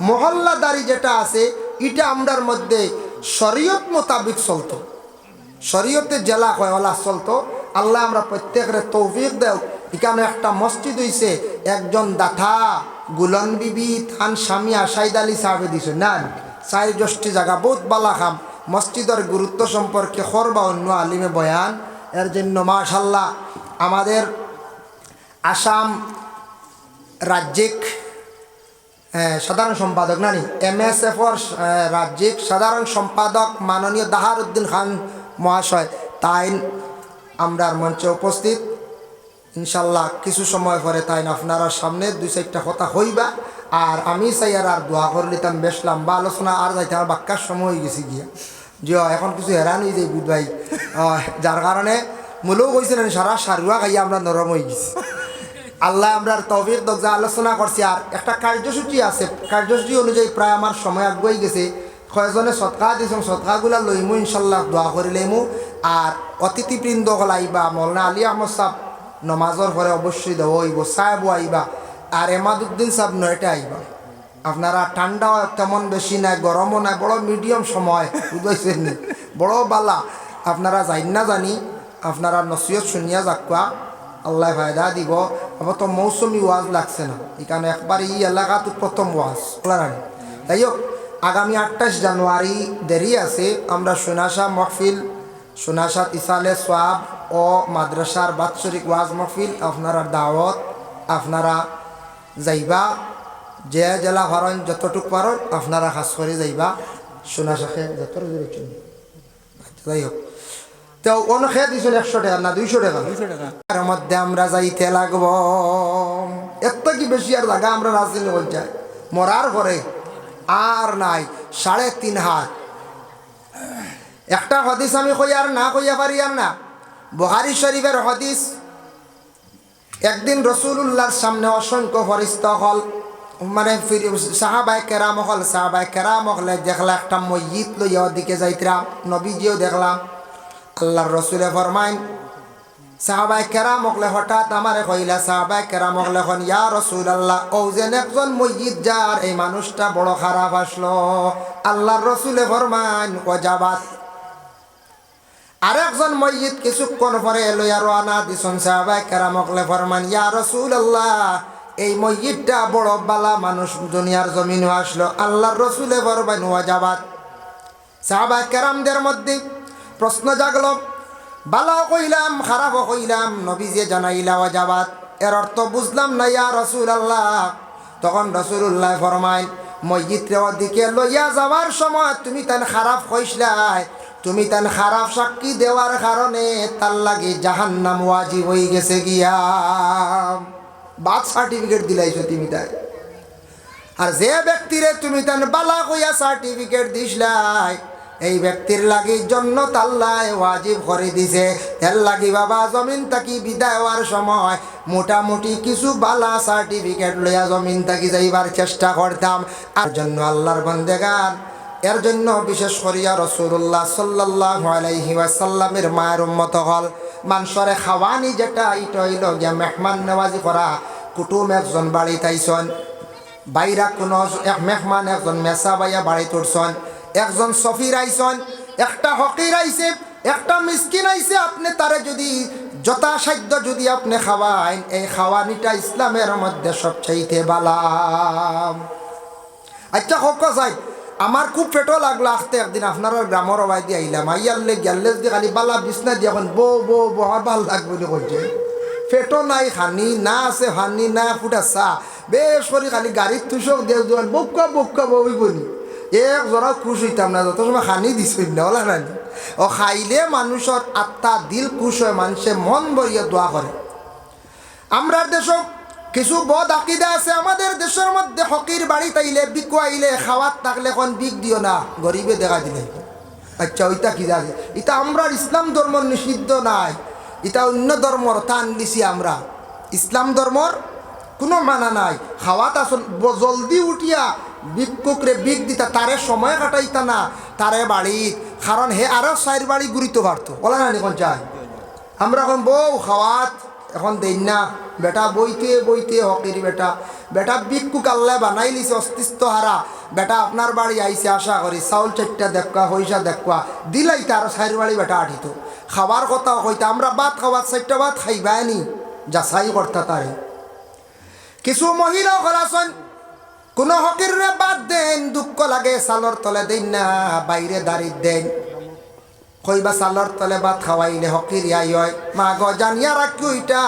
Speaker 1: মহল্লাদারি যেটা আছে এটা আমরার মধ্যে শরীয়ত মোতাবিক চলতো, শরীয়তে জেলা কয়ওয়ালা চলতো। আল্লাহ আমরা প্রত্যেকের তৌফিক দেও। এখানে একটা মসজিদ হইছে, একজন দাথা গুলন বিবি থান স্বামী আশাইদ আলী সাহেবে দিছে না, 4 জায়গা বহুত বালা খাম। মসজিদের গুরুত্ব সম্পর্কে করবা অন্য আলিমে বয়ান। এর জন্য মাশাল্লাহ আমাদের আসাম রাজ্যিক সাধারণ সম্পাদক নানি MSFর রাজ্যিক সাধারণ সম্পাদক মাননীয় দাহার উদ্দিন খান মহাশয় তাই আমরার মঞ্চে উপস্থিত। ইনশাল্লাহ কিছু সময় পরে তাই আপনারা সামনে 2-4টা কথা হইবা। আর আমি চাই আর দোয়া করে নিতাম, বেশ লম্বা আলোচনা আর যাইতে আমার বাক্যার সময় হয়ে গেছি গিয়া যে এখন কিছু হেরান হয়ে যায় বুধ ভাই, যার কারণে মূলেও কইছিলেন সারা সারুয়া খাইয়া আমরা নরম হয়ে গেছি। আল্লাহ আমরার তৌফিক দক যা আলোচনা করছি। আর একটা কার্যসূচি আছে, কার্যসূচি অনুযায়ী প্রায় আমার সময় আগুয়াই গেছে। কয়জনে সৎকা দিয়েছেন, সৎকাগুলা লইমু ইনশাল্লাহ দোয়া করে লইমু। আর অতিথিবৃন্দ হল আইবা, মৌলানা আলী আহমদ সাহেব নমাজর পরে অবশ্যই দেওয়া হইব, সাহেবও আইবা, আর এমাদুদ্দিন সাহেব 9টা আইবা। আপনারা ঠান্ডাও তেমন বেশি নাই, গরমও নাই, বড় মিডিয়াম সময় বুঝাইছেন, বড় বালা। আপনারা যাই না জানি আপনারা নসিহত শুনিয়া যাকুয়া, আল্লাহ ফায়দা দিব। আবার তো মৌসুমি ওয়াজ লাগছে না, এখানে একবার এই এলাকাতে প্রথম ওয়াজ রানি। তাই হোক, আগামী 28 জানুয়ারি দেরি আছে, আমরা সোনাশা মহফিল, সোনাশাত ইসালে সোয়াব ও মাদ্রাসার বাৎসরিক ওয়াজ মাহফিল আপনারা দাওয়াত আপনারা যাইবা, যে জেলা পারেন যতটুক পারেন আপনারা খাস করে যাইবা। সোনা শাখে যত যাই হোক, তো অন্য খেয়ে দিয়েছেন 100 টাকা না 200 টাকা, তার মধ্যে আমরা যাইতে লাগবো। এত কি বেশি আর জায়গা আমরা রাজধানী যাই মরার পরে আর নাই 3.5 হাত। একটা হাদিস আমি কইয়ার না কইয়া পারি আর না, বুখারী শরীফের হাদিস। একদিন রাসূলুল্লাহর সামনে অসংখ্য ফেরেশতা হল, মানে সাহাবায়ে কেরাম হলে দেখলা একটা মসজিদ লইয়া ওদিকে যাইতরা, নবীজিও দেখলাম। আল্লাহর রাসূলে ফরমাইন সাহাবায়ে কেরাম হলে হঠাৎ আমারে কইলা, সাহাবায়ে কেরাম হলে এখন ইয়া রাসূলুল্লাহ ও যেন একজন মসজিদ যার এই মানুষটা বড় খারাপ আসলো। আল্লাহর রাসূলে ফরমাইন ওয়াজাবাত। আরেকজন মসজিদ কিছুক্ষণ পরে লইয়া রওনা দিছেন, সাহাবায়ে কেরাম হলে ফরমান ইয়া রাসূলুল্লাহ এই মসজিদটা বড় বালা মানুষ দুনিয়ার জমিনে আসলো। আল্লাহর রাসূলে ফরমান ওয়াজাবাত। সাহাবায়ে কেরামদের মধ্যে প্রশ্ন জাগলো, বালাও কইলাম খারাপও কইলাম, নবীজি জানাইলা ওয়াজাবাত, এর অর্থ বুঝলাম না ইয়া রাসূলুল্লাহ। তখন রাসূলুল্লাহ ফরমাইন মসজিদের ওদিকে লইয়া যাওয়ার সময় তুমি তান খারাপ কইসলাই, তুমি তান খারাপ সাক্ষী দেওয়ার কারণে তার লাগে জাহান্নাম ওয়াজিব হয়ে গেছে গিয়া। বাদ সার্টিফিকেট দিলাইছো তুমি তাই। আর যে ব্যক্তিরে তুমি তান বালা কইয়া সার্টিফিকেট দিসলাই, এই ব্যক্তির লাগি জান্নাত আল্লাহ ওয়াজিব করে দিছে। এর লাগি বাবা জমিন থাকি বিদায় হওয়ার সময় মোটামুটি কিছু বালা সার্টিফিকেট লইয়া জমিন থাকি যাইবার চেষ্টা করতাম। আর জন্য আল্লাহর বান্দেগান, এর জন্য বিশেষ করিয়া রাসূলুল্লাহ সাল্লাল্লাহু আলাইহি ওয়াসাল্লামের মায়ের উম্মত হল মানুষরে খাওয়ানি, যেটা এটা হইল গিয়া মেহমান নওয়াজি করা। কুটুম একজন বাড়ি তাইছন, বাইরা কোনো এক মেহমান একজন মেসা বাইয়া বাড়ি তুলছন, একজন সফির আইসন, একটা হকির আইছে, একটা মিসকিন আইছে। আপনি তারে যদি যথাসাধ্য যদি আপনি খাওয়াইন, এই খাওয়ানিটা ইসলামের মধ্যে সবচাইতে বালা। আচ্ছা হোক যাই, আমার খুব পেটও লাগলো আসতে। একদিন আপনার গ্রামের অবাই দিয়ে আইলাম, আইয়ারলে গ্যালেজ দিয়ে খালি বালা বিছনা দিয়ে এখন বো আমার ভাল লাগবে বলে করছে। পেটও নাই, খানি না আছে, হানি না ফুটা চা বেশ করে খালি গাড়ির তুষক দিয়ে দেওয়ান বক্কা বই বলি এক জরা খুশ হইতাম না, যত সময় খানি দিছই না ওলা রানি। ও খাইলে মানুষের আত্মা দিল খুশ হয়, মানুষের মন ভরিয়া দোয়া করে। আমরা দেশ কিছু বদ আকিদা আছে, আমাদের দেশের মধ্যে হকির বাড়ি তাইলে বিকু আইলে খাওয়াত থাকলে এখন বিক দিও না, গরিবে দেখা দিলে। আচ্ছা ওইটা কি জানে, এটা আমরা ইসলাম ধর্ম নিষিদ্ধ নাই, এটা অন্য ধর্মর টান দিছি আমরা। ইসলাম ধর্মর কোনো মানা নাই। খাওয়াত আসল জলদি উঠিয়া ভিক্ষুকরে বিক দিতা, তারে সময় কাটাইতা না তারে বাড়িত, কারণ হে আরো 4 বাড়ি ঘুরিতে পারতো বলা না এখন চাই। আমরা এখন বউ খাওয়াত এখন দেই না, বেটা বইতে হকির বেটা ভিক্ষুক আল্লাহ বানাই লিছে অস্তিত্ব হারা। বেটা আপনার বাড়ি আইসে আশা করি চাউল 4টা দেখা পয়সা দেখা দিলাইতে আরো 4 বাড়ি বেটা আঠিত খাবার কথা কইতা। আমরা ভাত খাওয়াত 4টা ভাত খাইবানি যাচাই করতা তারে। কিছু মহিলাও করাছেন, কোনো হকিরে বাদ দেন, দুঃখ লাগে সালর তলে দেন না, বাইরে দাঁড়িয়ে দেন। কইবা সালর তলে ভাত খাওয়াইলে হকির আই হয়, মা গো জানিয়া রাখি ওইটা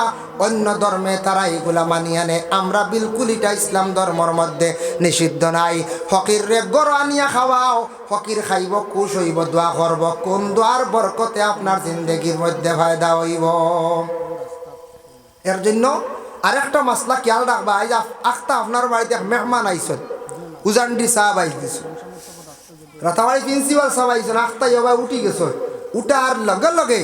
Speaker 1: অন্য ধর্মে তারা এগুলা মানিয়ে আনে। আমরা বিলকুল এটা ইসলাম ধর্মর মধ্যে নিষিদ্ধ নাই। হকির রে গড় আনিয়া খাওয়াও, হকির খাইব, খুশ হইব, দোয়া করব, কোন দোয়ার বরকতে আপনার জিন্দগির মধ্যে ফায়দা হইব। এর জন্য আরেকটা মাসলা খেয়াল রাখবা। আজ আখতা আপনার বাড়িতে মেহমান আইসন, উজান্ডি সাহেব আইস, রাতাবাড়ি প্রিন্সিপাল সাহেব আইসন, আখতা ইবা উঠি গেছ, উঠার লগে লগে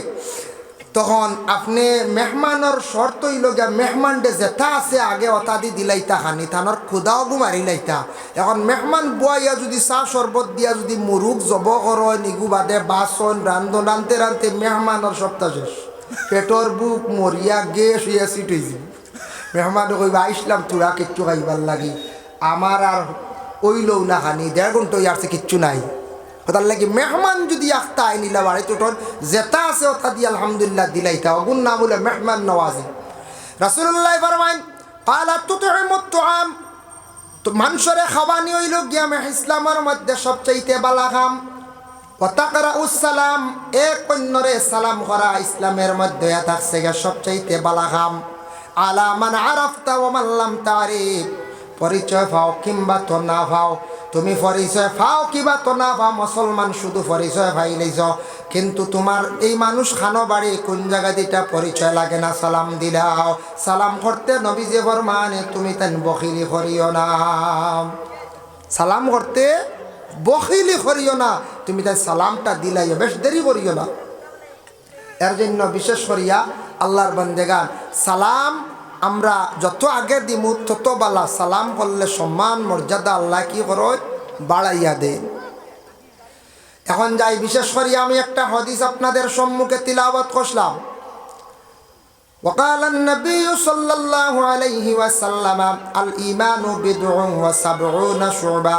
Speaker 1: তখন আপনি মেহমানের শর্ত হইল গিয়া মেহমানডে যেটা আছে আগে অতা দি দিলাইতা খানি, থানোর খুদাও গুমারি লাইতা। এখন মেহমান বুয়াইয়া যদি চাহ শরবত দিয়া যদি মুরুখ জব করো নিগু বাদে বাসন রান্ধতে রান্ধতে মেহমানের সপ্তাহ শেষ, পেটর বুক মরিয়া গেস হইয়া সিট হয়ে যাব। মেহমানে কইবা আইসলাম তোরা কিচ্ছু খাইবার লাগি, আমার আর ওইলও না খানি 1.5 ঘন্টা আসছে কিচ্ছু নাই। তার লাগি মেহমান যদি আখতা আই নিলা বাড়ি তোটন যেটা আছে ওটা দিয়ে আলহামদুলিল্লাহ দিলাইতা, অগুন নাম হলে মেহমান নওয়াজি। রাসূলুল্লাহ ফরমাইন ক্বালা তুতঈমুত তুআম, তো মানুষরে খাওয়ানি হইল গিয়া ইসলামের মধ্যে সবচাইতে বালা কাম। ওয়াতাকরাউস সালাম, এক অন্যরে সালাম করা ইসলামের মধ্যে থাকছে সবচাইতে বালা কাম। আলা মান আরাফতা ওয়া মান লাম তারিফ, পরিচয় পাও কিংবা তো না পাও, তুমি পরিচয় পাও কিংবা তো না পাও, মুসলমান শুধু পরিচয় পাইলেছ, কিন্তু তোমার এই মানুষ খানো বাড়ি কোন জায়গা দিটা পরিচয় লাগে না, সালাম দিলাও। সালাম করতে নবীজি ফরমানে তুমি তেন বখিলি করিও না, সালাম করতে বখিলি করিও না, তুমি তাই সালামটা দিলাইও, বেশ দেরি করিও না। এর জন্য বিশেষ করিয়া আল্লাহর বান্দেগান সালাম আমরা যত আগে দিমু তত বালা। সালাম করলে সম্মান মর্যাদা আল্লাহ কি করো বাড়াইয়া দেন। এখন যাই, বিশেষ করিয়া আমি একটা হাদিস আপনাদের সম্মুখে তিলাওয়াত করলাম। وقال النبي صلى الله عليه وسلم الإيمان بضع وسبعون شعبة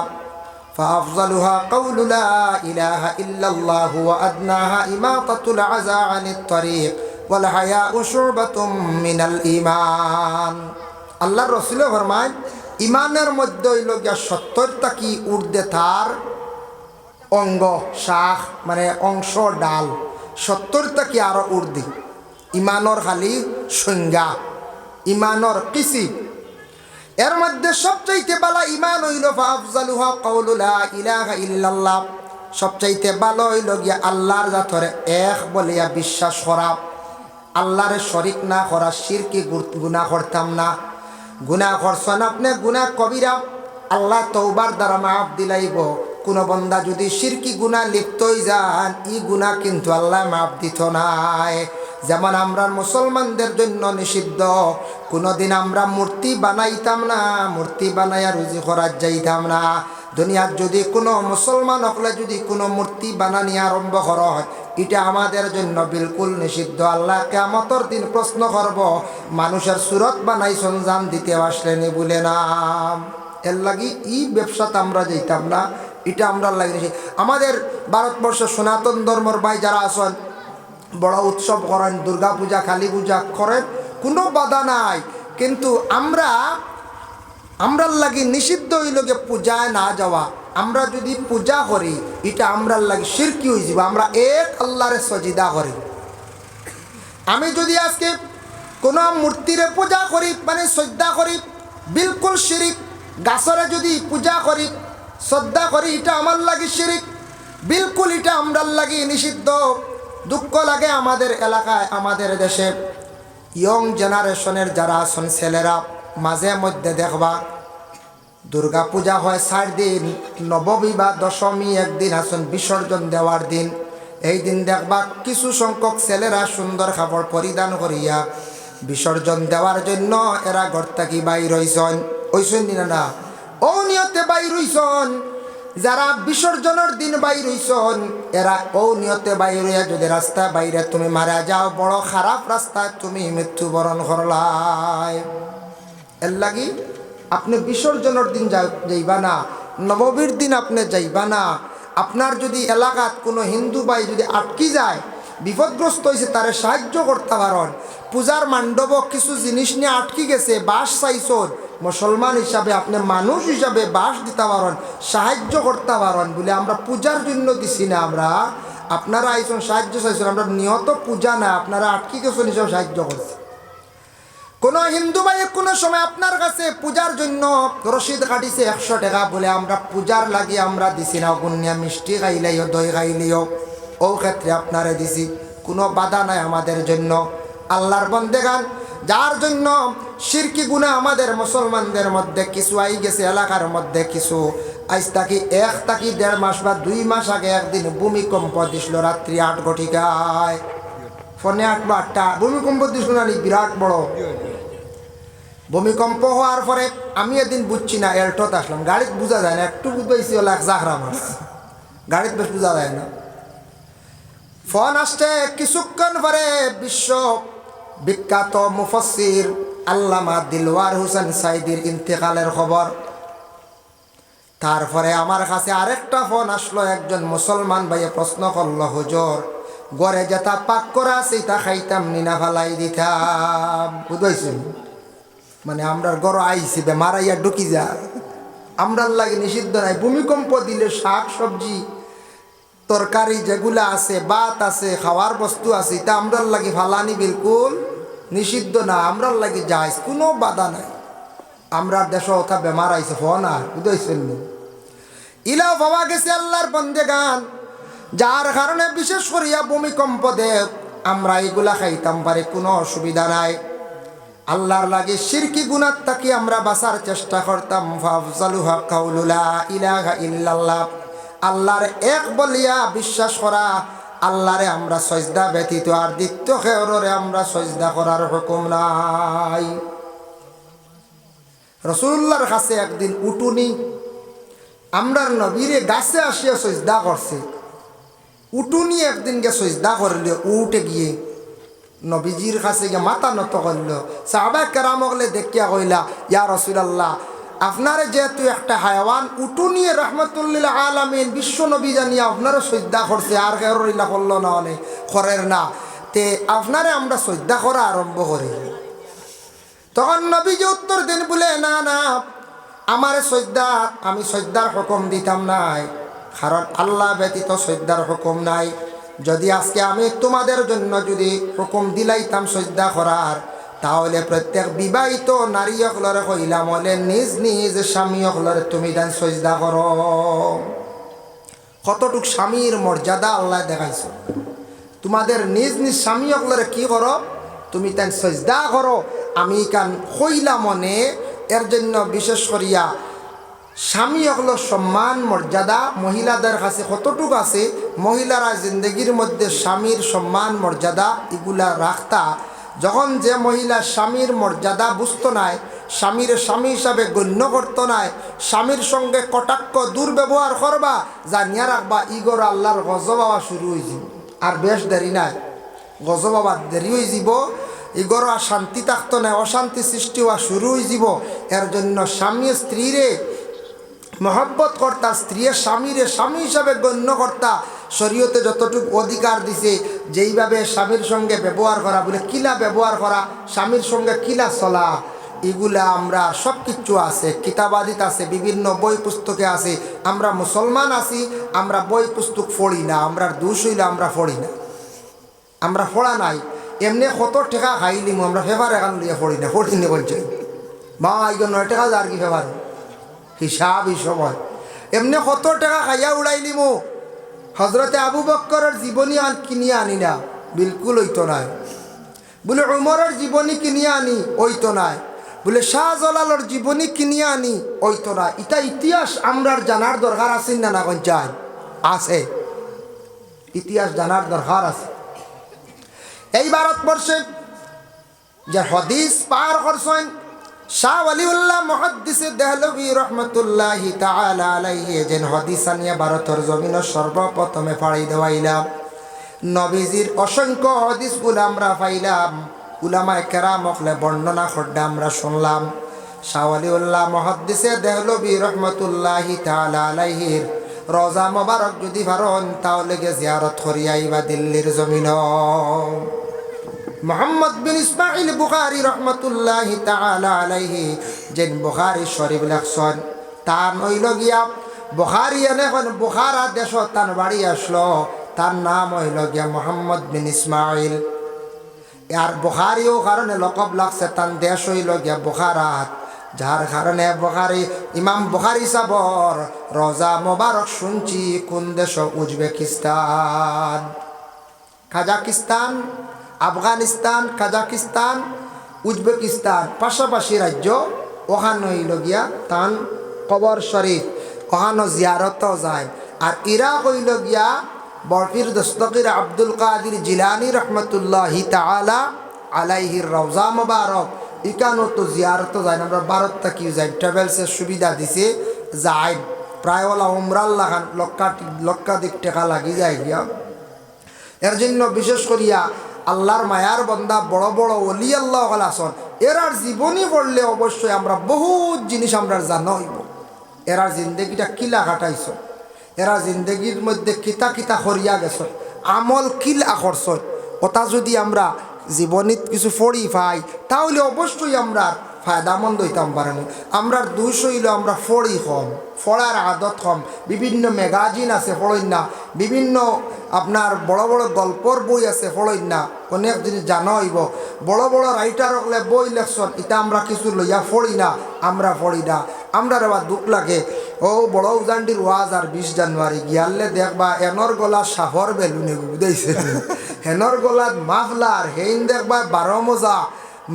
Speaker 1: فأفضلها قول لا إله إلا الله وأدناها إماطة العزى عن الطريق والحياء شعبة من الإيمان। আল্লাহর রাসূল ফরমান ইমানের মধ্যে হইল গিয়া 70টা কি ঊর্ধ্বে তার অঙ্গ শাখ, মানে অংশ ডাল, 70টা কি আরো ঊর্ধ্বে। ইমানর খালি সংজ্ঞা, ইমানর কিসি, এর মধ্যে সবচাইতে ভালো ইমান হইল ফাফজালুহা কাউলু লা ইলাহা ইল্লাল্লাহ, সবচাইতে ভালো হইল গিয়া আল্লাহর জাতরে এক বলিয়া বিশ্বাস করা, আল্লাহরে শরীক না করা, শিরকি গুনাহ করতাম না। গুনাহ করছেন আপনি, গুনাহ কবিরা আল্লাহ তওবার দ্বারা মাফ দিলাইব। কোন বন্দা যদি শিরকি গুনাহ লিপ্ত হই যান, ই গুনাহ কিন্তু আল্লাহ মাফ দিত নাই। যেমন আমরা মুসলমানদের জন্য নিষিদ্ধ, কোনোদিন আমরা মূর্তি বানাইতাম না, মূর্তি বানাইয়া রুজি করার যাইতাম না। দুনিয়ার যদি কোনো মুসলমান হকলে যদি কোনো মূর্তি বানানি আরম্ভ করা হয়, এটা আমাদের জন্য বিলকুল নিষিদ্ধ। আল্লাহ কিয়ামতের দিন প্রশ্ন করব, মানুষের সুরত বানাইছন, জান দিতে আসলেনি বলে না। এর লাগি ই ব্যবসাতে আমরা যাইতাম না, এটা আমরা লাগিয়েছি। আমাদের ভারতবর্ষের সনাতন ধর্মর ভাই যারা আছেন, বড় উৎসব করেন, দুর্গা পূজা কালী পূজা করেন, কোনো বাধা নাই, কিন্তু আমরার লাগি নিষিদ্ধ হইল গে পূজায় না যাওয়া। আমরা যদি পূজা করি, এটা আমরার লাগি শিরকি হয়ে যাব। আমরা এক আল্লাহরে সজিদা করি। আমি যদি আজকে কোনো মূর্তিরে পূজা করি, মানে শ্রদ্ধা করি, বিলকুল শিরিক। গাছরে যদি পূজা করি, শ্রদ্ধা করি, এটা আমার লাগি শিরিক, বিলকুল এটা আমরার লাগি নিষিদ্ধ। দুঃখ লাগে আমাদের এলাকায়, আমাদের দেশে ইয়ং জেনারেশনের যারা আছেন ছেলেরা, মাঝে মধ্যে দেখবা দুর্গা পূজা হয় 4 দিন, নবমী বা দশমী একদিন আছেন বিসর্জন দেওয়ার দিন। এই দিন দেখবা কিছু সংখ্যক ছেলেরা সুন্দর কাপড় পরিধান করিয়া বিসর্জন দেওয়ার জন্য এরা ঘর থেকে বাইর হইছেন। ওইসন না, ও নিয়তে বাইর হইছেন। যারা বিসর্জনের দিন বাইর হইছেন, এরা ও নিয়তে বাইর হইয়া যদি রাস্তায় বাইরে তুমি মারা যাও, বড় খারাপ রাস্তায় তুমি মৃত্যুবরণ করলাই। এর লাগি আপনি বিসর্জনের দিন যাইবা না, নবমীর দিন আপনি যাইবা না। আপনার যদি এলাকাত কোনো হিন্দু ভাই যদি আটকি যায়, বিপদগ্রস্ত হয়েছে, তারে সাহায্য করতে পারেন। পূজার মণ্ডপ কিছু জিনিস নিয়ে আটকি গেছে, বাস চাইছন, মুসলমান হিসাবে আপনি মানুষ হিসাবে বাস দিতে পারেন, সাহায্য করতে পারেন বলে আমরা পূজার জন্য দিছি না। আমরা আপনারা আইসন সাহায্য চাইছেন, আমরা নিয়ত পূজা না, আপনারা আটকি গেছেন হিসাবে সাহায্য করছে। কোনো হিন্দু ভাই কোনো সময় আপনার কাছে পূজার জন্য রসিদ কাটিছে 100 টাকা বলে, আমরা পূজার লাগি আমরা দিছি না। গুনিয়া মিষ্টি খাইলেও দই খাইলেও ও ক্ষেত্রে আপনারে দিছি, কোনো বাধা নাই আমাদের জন্য। আল্লাহর বন্দেগান যার জন্য শিরকি গুনাহ আমাদের মুসলমানদের মধ্যে কিছু আই গেছে, এলাকার মধ্যে কিছু আজ থাকি 1 থেকে 1.5 মাস বা 2 মাস আগে একদিন ভূমিকম্প দিছিল রাত্রি 8 ঘটিকায়, ফোনে 8 বা 8টা ভূমিকম্প দিছিল না, বিরাট বড় ভূমিকম্প হওয়ার পরে আমি এদিন বুঝছি না, এল্টোতে আসলাম, গাড়িতে বোঝা যায় না, একটু বুঝাইছি হলো 1 জাহরা মাস, গাড়িতে বেশ বোঝা যায় না। ফোন আসছে কিছুক্ষণ পরে বিশ্ব বিখ্যাত মুফাসসির আল্লামা দিলওয়ার হোসেন সাইদির ইন্তেকালের খবর। তারপরে আমার কাছে আরেকটা ফোন আসলো, একজন মুসলমান ভাইয়ে প্রশ্ন করলো, হুজুর গড়ে যেটা পাক করা আছে তা খাইতাম নিনা ফালাই দিতাম। বুঝাইছেন, মানে আমরা গড় আইছি মারাইয়া ঢুকি যা, আমরার লাগে নিষিদ্ধ নাই। ভূমিকম্প দিলে শাক সবজি তরকারি যেগুলা আছে, ভাত আছে, খাওয়ার বস্তু আছে, এটা আমরার লাগি ফালানি বিলকুল নিষিদ্ধ না, আমরার লাগি যাইজ, কোনো বাধা নাই। আমরা দেশ ওথা বেমার আইছে ফোন আর বুঝাইছেন ইলাও পাওয়া গেছে আল্লাহর বন্দেগান, যার কারণে বিশেষ করিয়া ভূমিকম্প দেব আমরা এগুলা খাইতাম পারে, কোনো অসুবিধা নাই। আল্লাহর লাগে শিরকি গুনাহ থাকি আমরা বাঁচার চেষ্টা করতাম। ফাফজালুহা কাউলু লা ইলাহা ইল্লাল্লাহ, আল্লাহর এক বলিয়া বিশ্বাস করা। আল্লাহরে আমরা সজদা ব্যতীত আর দ্বিতীয় কেউরে আমরা সজদা করার হুকুম নাই। রাসূলুল্লাহর কাছে একদিন উটুনি আমরার নবীরে গাছে আসিয়া সজদা করছে। উটুনি একদিন গে সজদা করলে, উঠে গিয়ে নবীজির কাছে গিয়ে মাথা নত করল। সাহাবায়ে কেরাম হলে দেখিয়া কইলা, ইয়া রাসূলুল্লাহ, আপনারে যেহেতু একটা হায়াওয়ান উটুনিয়ে রহমতুল্লিল আলামিন বিশ্ব নবী জানিয়া আপনারও সজদা করছে, আর কেউরিলা করলো না, অনেক করের না, তে আপনারে আমরা সজদা করা আরম্ভ করি। তখন নবীজি উত্তর দেন বলে, না না, আমার সজদা, আমি সজদার হুকুম দিতাম নাই, কারণ আল্লাহ ব্যতীত সজদার হুকুম নাই। যদি আজকে আমি তোমাদের জন্য যদি হুকুম দিলাইতাম সজদা করার, তাহলে প্রত্যেক বিবাহিত নারী অকলরে কইলাম হলে নিজ নিজ স্বামী অকলরে তুমি দেন সজদা করো। কতটুক স্বামীর মর্যাদা আল্লাহ দেখাইছো। তোমাদের নিজ নিজ স্বামী অকলরে কি করো, তুমি তেন সজদা করো। আমি কান কইলা মনে এর জন্য বিশেষ করিয়া স্বামী অকলর সম্মান মর্যাদা মহিলাদের কাছে কতটুক আছে, মহিলারা জিন্দগির মধ্যে স্বামীর সম্মান মর্যাদা এগুলা রাখতা। যখন যে মহিলা স্বামীর মর্যাদা বুঝতো নাই, স্বামীর স্বামী হিসাবে গণ্য করতো নাই, স্বামীর সঙ্গে কটাক্ষ দুর্ব্যবহার করবা, জানিয়া রাখবা ইগর আল্লাহর গজব হওয়া শুরু হয়ে যাব। আর বেশ দেরি নাই, গজব হওয়ার দেরি হয়ে যাব। ইগর আর শান্তি থাকতো না, অশান্তি সৃষ্টি হওয়া শুরু হয়ে যাব। এর জন্য স্বামী স্ত্রীরে মহব্বত কর্তা, স্ত্রীর স্বামীরে স্বামী হিসাবে গণ্য কর্তা। শরীয়তে যতটুকু অধিকার দিছে, যেইভাবে স্বামীর সঙ্গে ব্যবহার করা, বলে কিলা ব্যবহার করা, স্বামীর সঙ্গে কিলা চলা, এগুলা আমরা সব কিছু আছে, কিতাবাদিত আছে, বিভিন্ন বই পুস্তকে আছে। আমরা মুসলমান আছি, আমরা বই পুস্তক পড়ি না, আমরা দোষ হইলে আমরা পড়ি না, আমরা পড়া নাই। এমনি কত টাকা খাইলিম আমরা ফেভার এখান লিয়ে পড়ি না, পড়ি না বলছে মা এই 9 টাকা আর কি ফেভার হিসাব এই সময়। এমনি কত টাকা খাইয়া উড়াইলিমো, হজরতে আবু বক্করের জীবনী আর কিনিয়া আনি না, বিলকুল হইতো নাই। বলে উমরের জীবনী কিনিয়া আনি, ওইতো নাই। বলে শাহজালালের জীবনী কিনিয়া আনি, ওইতো না। এটা ইতিহাস আমরার জানার দরকার আছে না, না চাই আছে, ইতিহাস জানার দরকার আছে। এই ভারতবর্ষে যে হদিস পার করছেন শাহ ওয়ালিউল্লাহ মুহাদ্দিসে দেহলভী রহমতুল্লাহি তাআলা আলাইহি, যেন হদিস আনিয়া ভারতের জমিন সর্বপ্রথমে ফাড়ি দেওয়াইলাম। নবীজির অসংখ্য হদিসগুলো আমরা পাইলাম, উলামায়ে কেরাম হকলে বর্ণনা করতে আমরা শুনলাম। শাহ ওয়ালিউল্লাহ মুহাদ্দিসে দেহলভী রহমতুল্লাহি তাআলা আলাইহির রওজা মোবারক যদি পারেন, তাহলে গিয়ে জিয়ারত করিয়া আইবা দিল্লির জমিন। মোহাম্মদ বিন ইসমাইল বুখারী রহমতুল্লাহি তাআলা আলাইহি, যেন বুখারী শরীফ লেখছেন, তার হইল গিয়া বুখারী এখন বুখারা দেশ তার বাড়ি আসলো, তার নাম হইল গিয়া মোহাম্মদ বিন ইসমাইল। আর বুখারীও কারণে লকব লাগছে, তার দেশ হইল গিয়া বুখারাত, যার কারণে বুখারী ইমাম বুখারী সাবর রওজা মোবারক শুনছি কোন দেশ, Uzbekistan, Kazakhstan, Afghanistan, Kazakhstan, Uzbekistan পাশাপাশি রাজ্য। ওখানে হইল গিয়া তান কবর শরীফ, ওখানে জিয়ারত যায়। আর ইরাক হইল গিয়া বরফির দস্তগীর আব্দুল কাদির জিলানী রহমতুল্লাহি তাআলা আলাইহির রওজা মোবারক, ইকানো তো জিয়ারত যায়। আমরা ভারত থাকি যাই, ট্রাভেলসের সুবিধা দিছে, যাই প্রায় ওলা উমরাল লাগান লক্ষাধিক টাকা লাগি যায় গিয়া। এর জন্য বিশেষ করিয়া আল্লাহর মায়ার বন্দা বড় বড় ওলি আল্লাহ আসন, এরার জীবনী পড়লে অবশ্যই আমরা বহুত জিনিস আমরা জানা হইব। এরার জিন্দগিটা কিলা কাটাইছ, এরা জিন্দগির মধ্যে কিতা কিতা করিয়া গেছ, আমল কিলা করছ, ওটা যদি আমরা জীবনীত কিছু পড়ি পাই, তাহলে অবশ্যই আমরা ফায়দামন্দ হইতাম পারেন। আমরা 200 হইলে আমরা ফড়ি কম, ফড়ার আদত কম। বিভিন্ন ম্যাগাজিন আছে ফড়ই না, বিভিন্ন আপনার বড় বড় গল্পর বই আছে ফড়ই না। অনেক জিনিস জানা হইব, বড় বড় রাইটার হলে বই লেখছেন, এটা আমরা কিছু লইয়া ফড়ি না, আমরা ফড়ি না। আমরা আবার দুঃখ লাগে। ও বড় উজানটির ওয়াজ আর 20 জানুয়ারি গিয়ালে দেখবা এনর গলা সাফর বেলুনে বুঝাইছে, হেনর গলাত মাফলার, হেইন দেখবা 12 মজা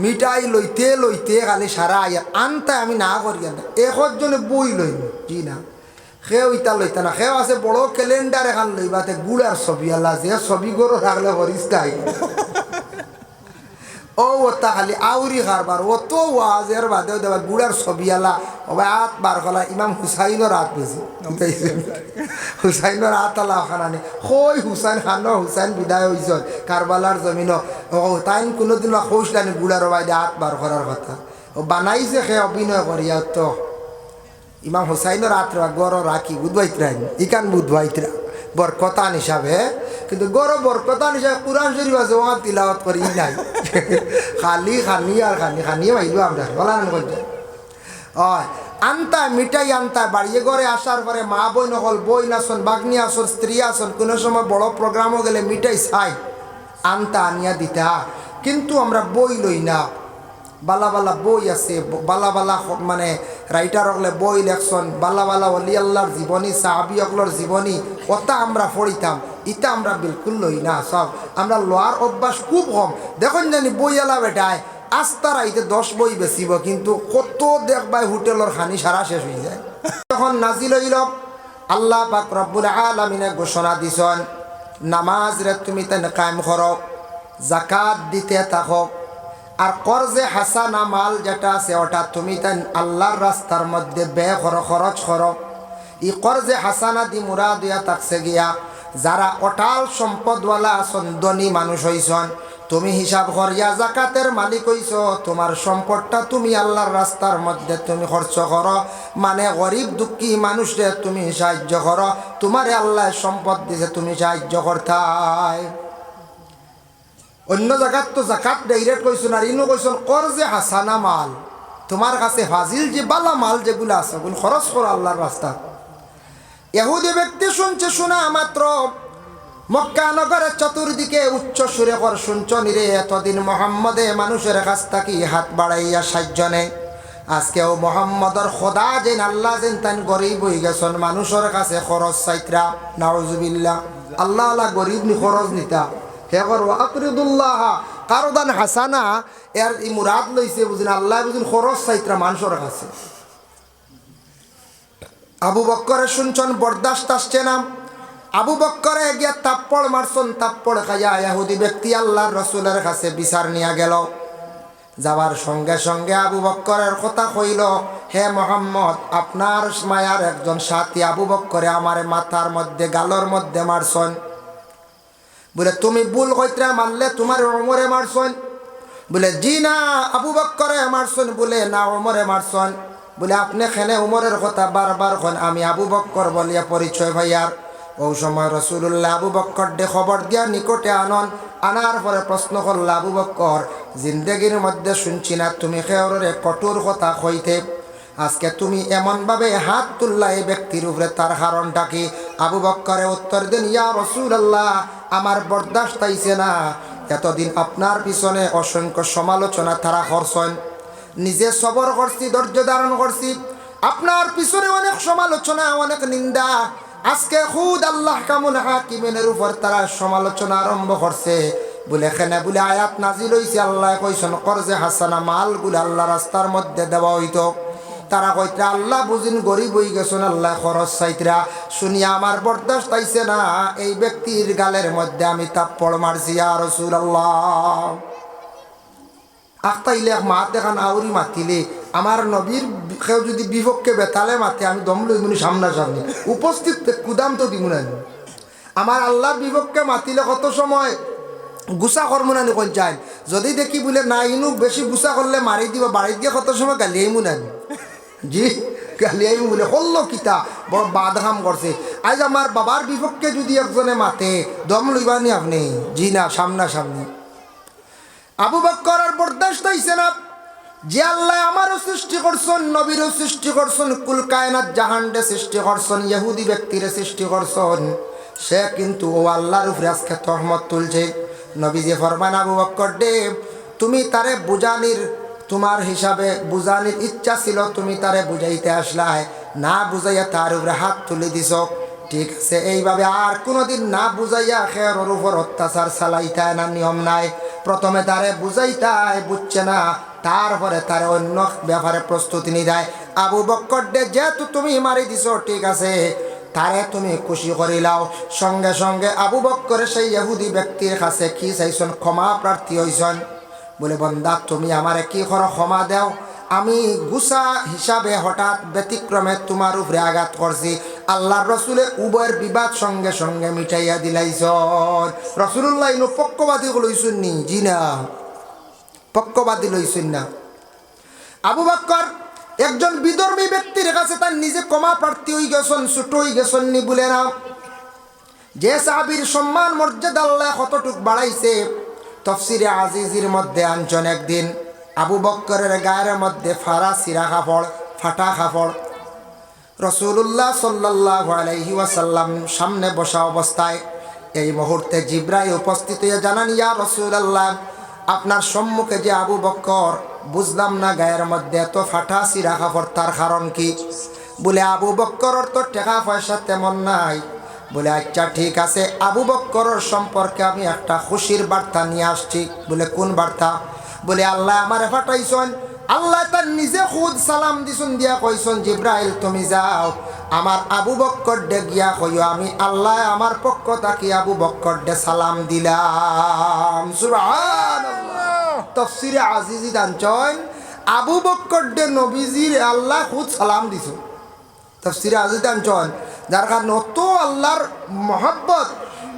Speaker 1: মিঠাই লইতে লইতে খালি সারা আইয়া আনতে আমি না করি না। একজনে বই লইন জি না, সেও ইটা লইতে না। সেও আছে বড় ক্যালেন্ডার এখান লইবাতে গুড়ার ছবি আল্লাহ, যে ছবি গরো থাকলে হরিস্তাই ও ওটা খালি আউরি কারবার অত ওয়াজের বাদেও দেবা গুড়ার ছবি আলা ওবা 8 বার কলা ইমাম হুসাইনের হাত বেশি হুসাইনের হাত আলা খানানি কই হুসাইন খান হুসাইন বিদায় হয়েছেন কারবালার জমিন। ও তাই কোনোদিন খোঁজলানি গুড়ার বাইদে 8 বার করার কথা ও বানাইছে সে অভিনয় করিয়া। তো ইমাম হুসাইনের হাত গড় রাখি বুধবাইতরা ইকান বুধবাইতরা বরকতান হিসাবে, কিন্তু গড় বরকতান হিসাবে কুরআন শরীফ আছে ওয়া তিলাওয়াত করি নাই খালি খানি আর খানি খানি মাইলো আমরা বলা না কই হয় আনতা মিঠাই আনতা বাড়িয়ে ঘরে আসার পরে মা বই নকল বই নাচন বাগনি আসন স্ত্রী আসন কোনো সময় বড় প্রোগ্রামও গেলে মিঠাই চাই আনতা আনিয়া দিতা। কিন্তু আমরা বই লই না, বালা বালা বই আছে, বালা বালা মানে রাইটার হলে বই লেখছন, বালা বালা অলি আল্লাহর জীবনী সাহাবি অকলর জীবনী ওটা আমরা পড়িতাম, ইটা আমরা বিলকুল লই না। সব আমরা লোয়ার অভ্যাস খুব কম। দেখুন জানি বই এলা বেটায় আস্তা রাইতে 10 বই বেচিব, কিন্তু কত দেখবাই হোটেলের খানি সারা শেষ হয়ে যায়। তখন নাজিল হইল আল্লাহ পাক রব্বুল আলামিনে ঘোষণা দিছেন নামাজ রে তুমি তেন কায়েম করো, যাকাত দিতে থাকো, আর কর্জে হাসানা মাল যেটা আছে ওটা তুমি তাই আল্লাহর রাস্তার মধ্যে ব্যয় করো, খরচ করো। ই কর্জে হাসানা দি মুরাদ হইয়া থাকছে গিয়া যারা অটাল সম্পদওয়ালা আছেন, ধনী মানুষ হইছন, তুমি হিসাব করিয়া জাকাতের মালিক হইছ, তোমার সম্পদটা তুমি আল্লাহর রাস্তার মধ্যে তুমি খরচ করো, মানে গরিব দুঃখী মানুষরে তুমি সাহায্য করো, তোমারে আল্লাহ সম্পদ দিছে তুমি সাহায্য করতাই। অন্য জায়গাত তো জাকাত ডাইরেক্ট কইছেন, আর ইনো কইছেন কর্জে হাসানা মাল, তোমার কাছে ফাজিল যে বালা মাল যেগুলো আছে ওগুলো খরচ করো আল্লাহর রাস্তা। ইহুদি ব্যক্তি শুনছে, শোনা মাত্র মক্কা নগরের চতুর্দিকে উচ্চ সুরে কর শুনছ নিরে, এতদিন মোহাম্মদে মানুষের কাছ থেকে হাত বাড়াইয়া সাহায্য নেই, আজকেও মোহাম্মদর খোদা যেন আল্লাহ যেন তাই গরিব হয়ে গেছেন, মানুষের কাছে খরচ চাইত্রা। নাউজুবিল্লাহ, আল্লাহ আল্লাহ গরিব নি খরচ নিতা হে করো আকরিদুল্লাহ কারদান হাসানা, এর ই মুরাদ লইছে বুঝিন আল্লাহ বুঝিন খরচ চাইত্রা মানুষের কাছে। আবু বক্করে শুনছেন বরদাস্ত আসছে না, আবু বক্করে গিয়া তাপ্পড় মারছেন, তাপ্পড় খাইয়া ইহুদি ব্যক্তি আল্লাহর রসুলের কাছে বিচার নিয়ে গেল। যাওয়ার সঙ্গে সঙ্গে আবু বক্করের কথা কইল, হে মোহাম্মদ আপনার মায়ার একজন সাথী আবু বক্করে আমার মাথার মধ্যে গালর মধ্যে মারছেন। বলে তুমি ভুল কইত্রা মারলে তোমার ওমরে মারছেন? বলে জি না আবু বক্করে মারছেন। বলে না ওমরে মারছেন। বলে আপনি খেনে উমরের কথা বারবার খন, আমি আবু বক্কর বলিয়া পরিচয় ভাইয়ার। ওই সময় রসুল্লাহ আবু বক্কর দে খবর দিয়া নিকটে আনন, আনার পরে প্রশ্ন করল আবু বক্কর জিন্দগির মধ্যে শুনছি না তুমি খেয়রে কঠোর কথা কইতে, আজকে তুমি এমনভাবে হাত তুললা এই ব্যক্তির উপরে, তার কারণটা কি? আবু বক্করে উত্তর দেন, ইয়া রাসূলুল্লাহ আমার বরদাস্ত আইছে না, এতদিন আপনার পিছনে অসংখ্য সমালোচনা তারা করছেন, নিজে সবর করছি, ধৈর্য ধারণ করছি, আপনার পিছনে অনেক সমালোচনা অনেক নিন্দা, আজকে খুদ আল্লাহ কামুল হাকিমের উপর তারা সমালোচনা আরম্ভ করছে। বলে এখানে বলে আয়াত নাজিল হইছে, আল্লাহ কইছেন কর্জে হাসানা মালগুলো আল্লাহ রাস্তার মধ্যে দেওয়া হইতো। তারা কইত্রা আল্লাহ বুঝিন গরিব হয়ে গেছেন, আল্লাহ খরচ চাইত্রা। শুনিয়া আমার বরদাস্ত আইছে না, এই ব্যক্তির গালের মধ্যে আমি তাপ্পড় মারছি। ইয়া রাসূলুল্লাহ আখতাইলে মা দেখান আউরি মাতিলে আমার নবীর কেউ যদি বিপক্ষে বেতালে মাতে আমি দম লইমুনি সামনাসামনি উপস্থিত কুদাম তো দিব না। আমার আল্লাহর বিপক্ষে মাতিলে কত সময় গুছা কর্ম নানি কোন চাই, যদি দেখি বলে না ইনু বেশি গুছা করলে মারি দিব, বাড়ি দিয়ে কত সময় গালিয়াইমু নানি, জি গালিয়াইমু বলে হল্লো কিতা বড় বাদহাম করছে। আজ আমার বাবার বিপক্ষে যদি একজনে মাতে দম লইবানি আপনি? জি না, সামনাসামনি। আবু বক্কর আর বরদাস্ত হইছে না, যে আল্লাহ আমারও সৃষ্টি করছেন, নবীরও সৃষ্টি করছেন, কুল কায়নাত জাহান্ডে সৃষ্টি করছেন, ইহুদি ব্যক্তিরে সৃষ্টি করছেন, সে কিন্তু ও আল্লাহর উপরে আজকে তহমত তুলছে। নবীজি ফরমান, আবু বকর দে, তুমি তারে বুঝানির, তোমার হিসাবে বুঝানির ইচ্ছা ছিল, তুমি তারে বুঝাইতে আসলাই, না বুঝাইয়া তার উপরে হাত তুলে দিছ। ঠিক আছে, এইভাবে আর কোনোদিন না বুঝাইয়া খেয়ার উপর অত্যাচার চালাইতায় না, নিয়ম নাই। প্রথমে তারে বুঝাইতায়, বুঝছে না, তারপরে তার অন্য ব্যাপারে প্রস্তুতি নিয়ে দেয়। আবু বকর দে, যেহেতু তুমি মারি দিছ, ঠিক আছে, তারে তুমি খুশি করিলাও। সঙ্গে সঙ্গে আবু বকর সেই ইহুদি ব্যক্তির কাছে কি চাইছেন? ক্ষমা প্রার্থী হইছেন। বলে, বন্দা তুমি আমারে কি করো, ক্ষমা দেও, আমি গুসা হিসাবে হঠাৎ ব্যতিক্রমে তোমার উপরে আঘাত করছি। আল্লাহর রসুলে উভয়ের বিবাদ সঙ্গে সঙ্গে মিটাইয়া দিলাইছন। রসুল্লাহ ইনো পক্ষবাদী লইছেন নি? জি না, পক্ষবাদী লইছেন না। আবু বকর একজন বিধর্মী ব্যক্তির কাছে তার নিজে ক্ষমা প্রার্থী হয়ে গেছেন, ছোট হয়ে গেছেন নি বলে না। যে সাহাবীর সম্মান মর্যাদা আল্লাহ কতটুক বাড়াইছে, তফসিরে আজিজির মধ্যে আনছেন, একদিন আবু বকরের গায়ের মধ্যে ফাড়া সিরা কাপড়, ফাটা কাপড়, রাসূলুল্লাহ সাল্লাল্লাহু আলাইহি ওয়াসাল্লাম সামনে বসা অবস্থায় এই মুহূর্তে জিবরাইল উপস্থিত হয়ে জানান, ইয়া রাসূলুল্লাহ, আপনার সম্মুখে যে আবু বকর, বুঝলাম না গায়ের মধ্যে এত ফাটা সিরা কাপড়, তার কারণ কি? বলে, আবু বকরের তো টাকা পয়সা তেমন নাই। বলে, আচ্ছা ঠিক আছে, আবু বকরের সম্পর্কে আমি একটা খুশির বার্তা নিয়ে আসছি। বলে, কোন বার্তা? বলে, আল্লাহ আমারে ফাটাইছেন, আল্লাহ তার নিজে খুদ সালাম দিছুন, দিয়া কইছেন, জিব্রাইল তুমি যাও আমার আবু বকর ডে গিয়া কইও, আমি আল্লাহ আমার পক্ষ থাকি আবু বকর ডে সালাম দিলাম। সুবহানাল্লাহ। তাফসীরে আজিজি দানচন, আবু বকর ডে নবীজির আল্লাহ খুদ সালাম দিছুন। তাফসীরে আজিজি দানচন, যার কারণে অত আল্লাহর মহব্বত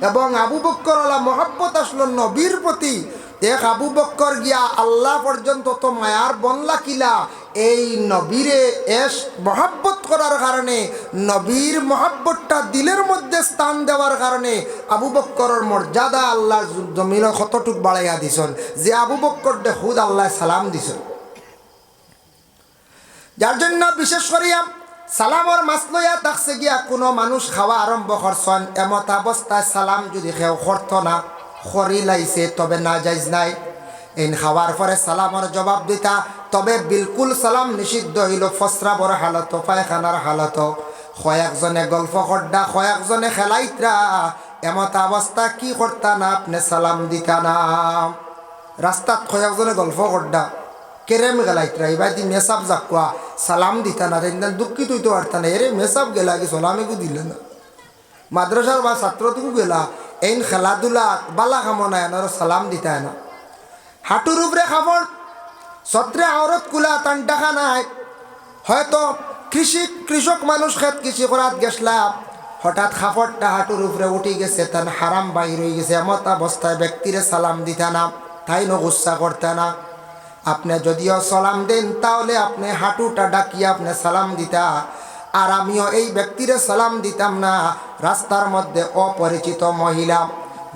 Speaker 1: এবং আবু বকর আল্লাহ মহব্বত আসলো নবীর প্রতি। দেখ, আবু বকর গিয়া আল্লাহ পর্যন্ত তো মায়ার বনলা কিলা, এই নবীরে এস মহব্বত করার কারণে, নবীর মহব্বতটা দিলের মধ্যে স্থান দেওয়ার কারণে আবু বকরের মর্যাদা আল্লাহ জমিন কতটুক বাড়াইয়া দিছেন, যে আবু বকর দে খুদ আল্লাহ সালাম দিছেন। যার জন্য বিশেষ করিয়া সালামর মাছ লইয়া থাকছে গিয়া কোনো মানুষ খাওয়া আরম্ভ করছেন, এমত অবস্থায় সালাম যদি কেউ করত না, খরি লাইছে, তবে না যাইজ নাই। এই খাওয়ার পরে সালামর জবাব দিতা, তবে বিলকুল সালাম নিষিদ্ধ হইল। ফসরাবর হালত, পায়খানার হালত, কয়েকজনে গল্প করডা, কয়েকজনে খেলাইতরা, এমত অবস্থা কি করতা না, আপনি সালাম দিতা না। রাস্তাত কয়েকজনে গল্প করডা, কেরেম গেলাইতরা, এবার দি মেসাব যাকুয়া, সালাম দিতা না, দুঃখিত হইতে পারতা না, এরে মেসাব গেলা কি সালামেকু দিলে না। মাদ্রাসার বা ছাত্রটুকু গেলা, এই খেলাধুলা বালা কামনায় না, সালাম দিতায় না। হাঁটুর উপরে খাবর, ছত্রে আওরত কুলা, তান টাকা নাই। হয়তো কৃষক মানুষ খেত কৃষি করাত গেছলা, হঠাৎ খাফরটা হাঁটুর উপরে উঠে গেছে, তার হারাম বাহির হয়ে গেছে, এমত অবস্থায় ব্যক্তিরে সালাম দিতা না, তাই ন গুচ্ছা করতে না। আপনি যদিও সালাম দেন, তাহলে আপনি হাঁটুটা ডাকিয়ে আপনি সালাম দিতা। আর আমিও এই ব্যক্তিরে সালাম দিতাম না। রাস্তার মধ্যে অপরিচিত মহিলা,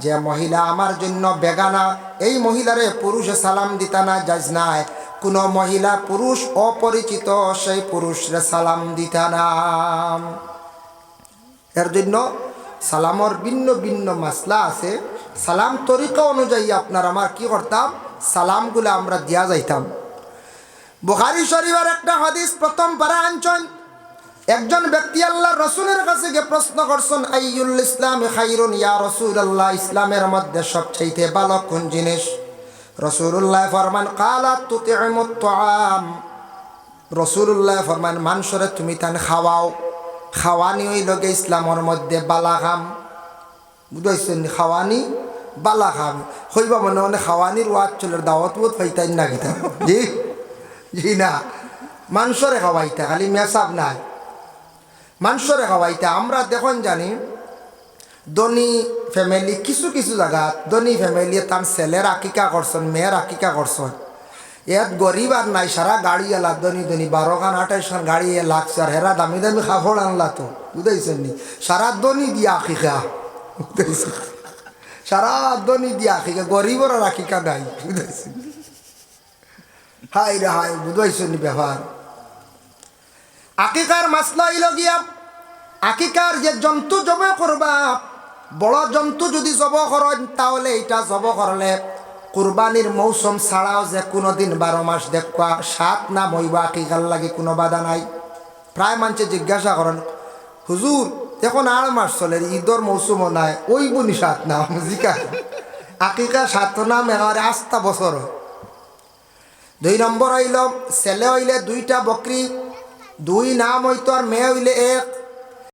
Speaker 1: যে মহিলা আমার জন্য বেগানা, এই মহিলারে পুরুষে সালাম দিতা না, যাইজ নাই। কোনো মহিলা পুরুষ অপরিচিত, সেই পুরুষরে সালাম দিতা না। এর জন্য সালামর ভিন্ন ভিন্ন মাসলা আছে। সালাম তরিকা অনুযায়ী আপনার আমার কি করতাম, সালামগুলো আমরা দিয়া যাইতাম। বুখারী শরীফের একটা হাদিস প্রথম পারা আনছেন। একজন ব্যক্তি আল্লাহ রসুলের কাছে গিয়ে প্রশ্ন করছেন, আইয়ুল ইসলাম খাইরুন ইয়া রাসূলুল্লাহ, ইসলামের মধ্যে সবচাইতে ভালো কোন জিনিস? রাসূলুল্লাহ ফরমান, কালা তুতিমুত তাআম। রাসূলুল্লাহ ফরমান, মানুষরে তুমি তান খাওয়াও। খাওয়ানি হইল গে ইসলামের মধ্যে বালা খাম। বুঝাইছেন? খাওয়ানি বালা খাম হইবা মনে মনে খাওয়ানির ওয়াজ চলের দাওয়াত বোধ পাইতাই না কিতা? জি জি না, মানুষরে খাওয়াইতা, খালি মেসাব নাই, মানুষরে খাওয়াইতা। আমরা দেখুন জানি ধনী ফ্যামিলি, কিছু কিছু জায়গা ধনী ফ্যামিলি তার ছেলের আকিকা করছেন, মেয়ের আকিকা করছেন। এত গরিব আর নাই, সারা গাড়ি এলা ধনী ধনী 12খান 28খান গাড়ি লাগছে, আর হেরা দামি দামি খাফড় আনলা তো, বুঝাইছেন নি? সারা ধনী দিয়া আকিকা, বুঝাইছে? সারা ধনী দিয়া আকিকা, গরিবর আর আকিকা নাই, বুঝাইছেন? হাই রে হাই বুঝাইছো নি ব্যবহার। আকিকার মাসলা হইল গিয়া আকিকার যে জন্তু জব করবা, বড় জন্তু যদি জব করেন তাহলে এটা জব করলে কুরবানির মৌসুম ছাড়াও যে কোনো দিন 12 মাস দেখবা 7 নাম হইবা, আকিকার লাগে কোনো বাধা নাই। প্রায় মানুষে জিজ্ঞাসা করেন হুজুর এখন 8 মাস চলে, ঈদর মৌসুমও নাই, ওই বনি 7 নাম জিকা আকিকা 7 নাম এগারে 8টা বছর হয়। 2 নম্বর হইল ছেলে হইলে 2টা বকরি, 2 নাম হইতো আর মেয়ে হইলে 1।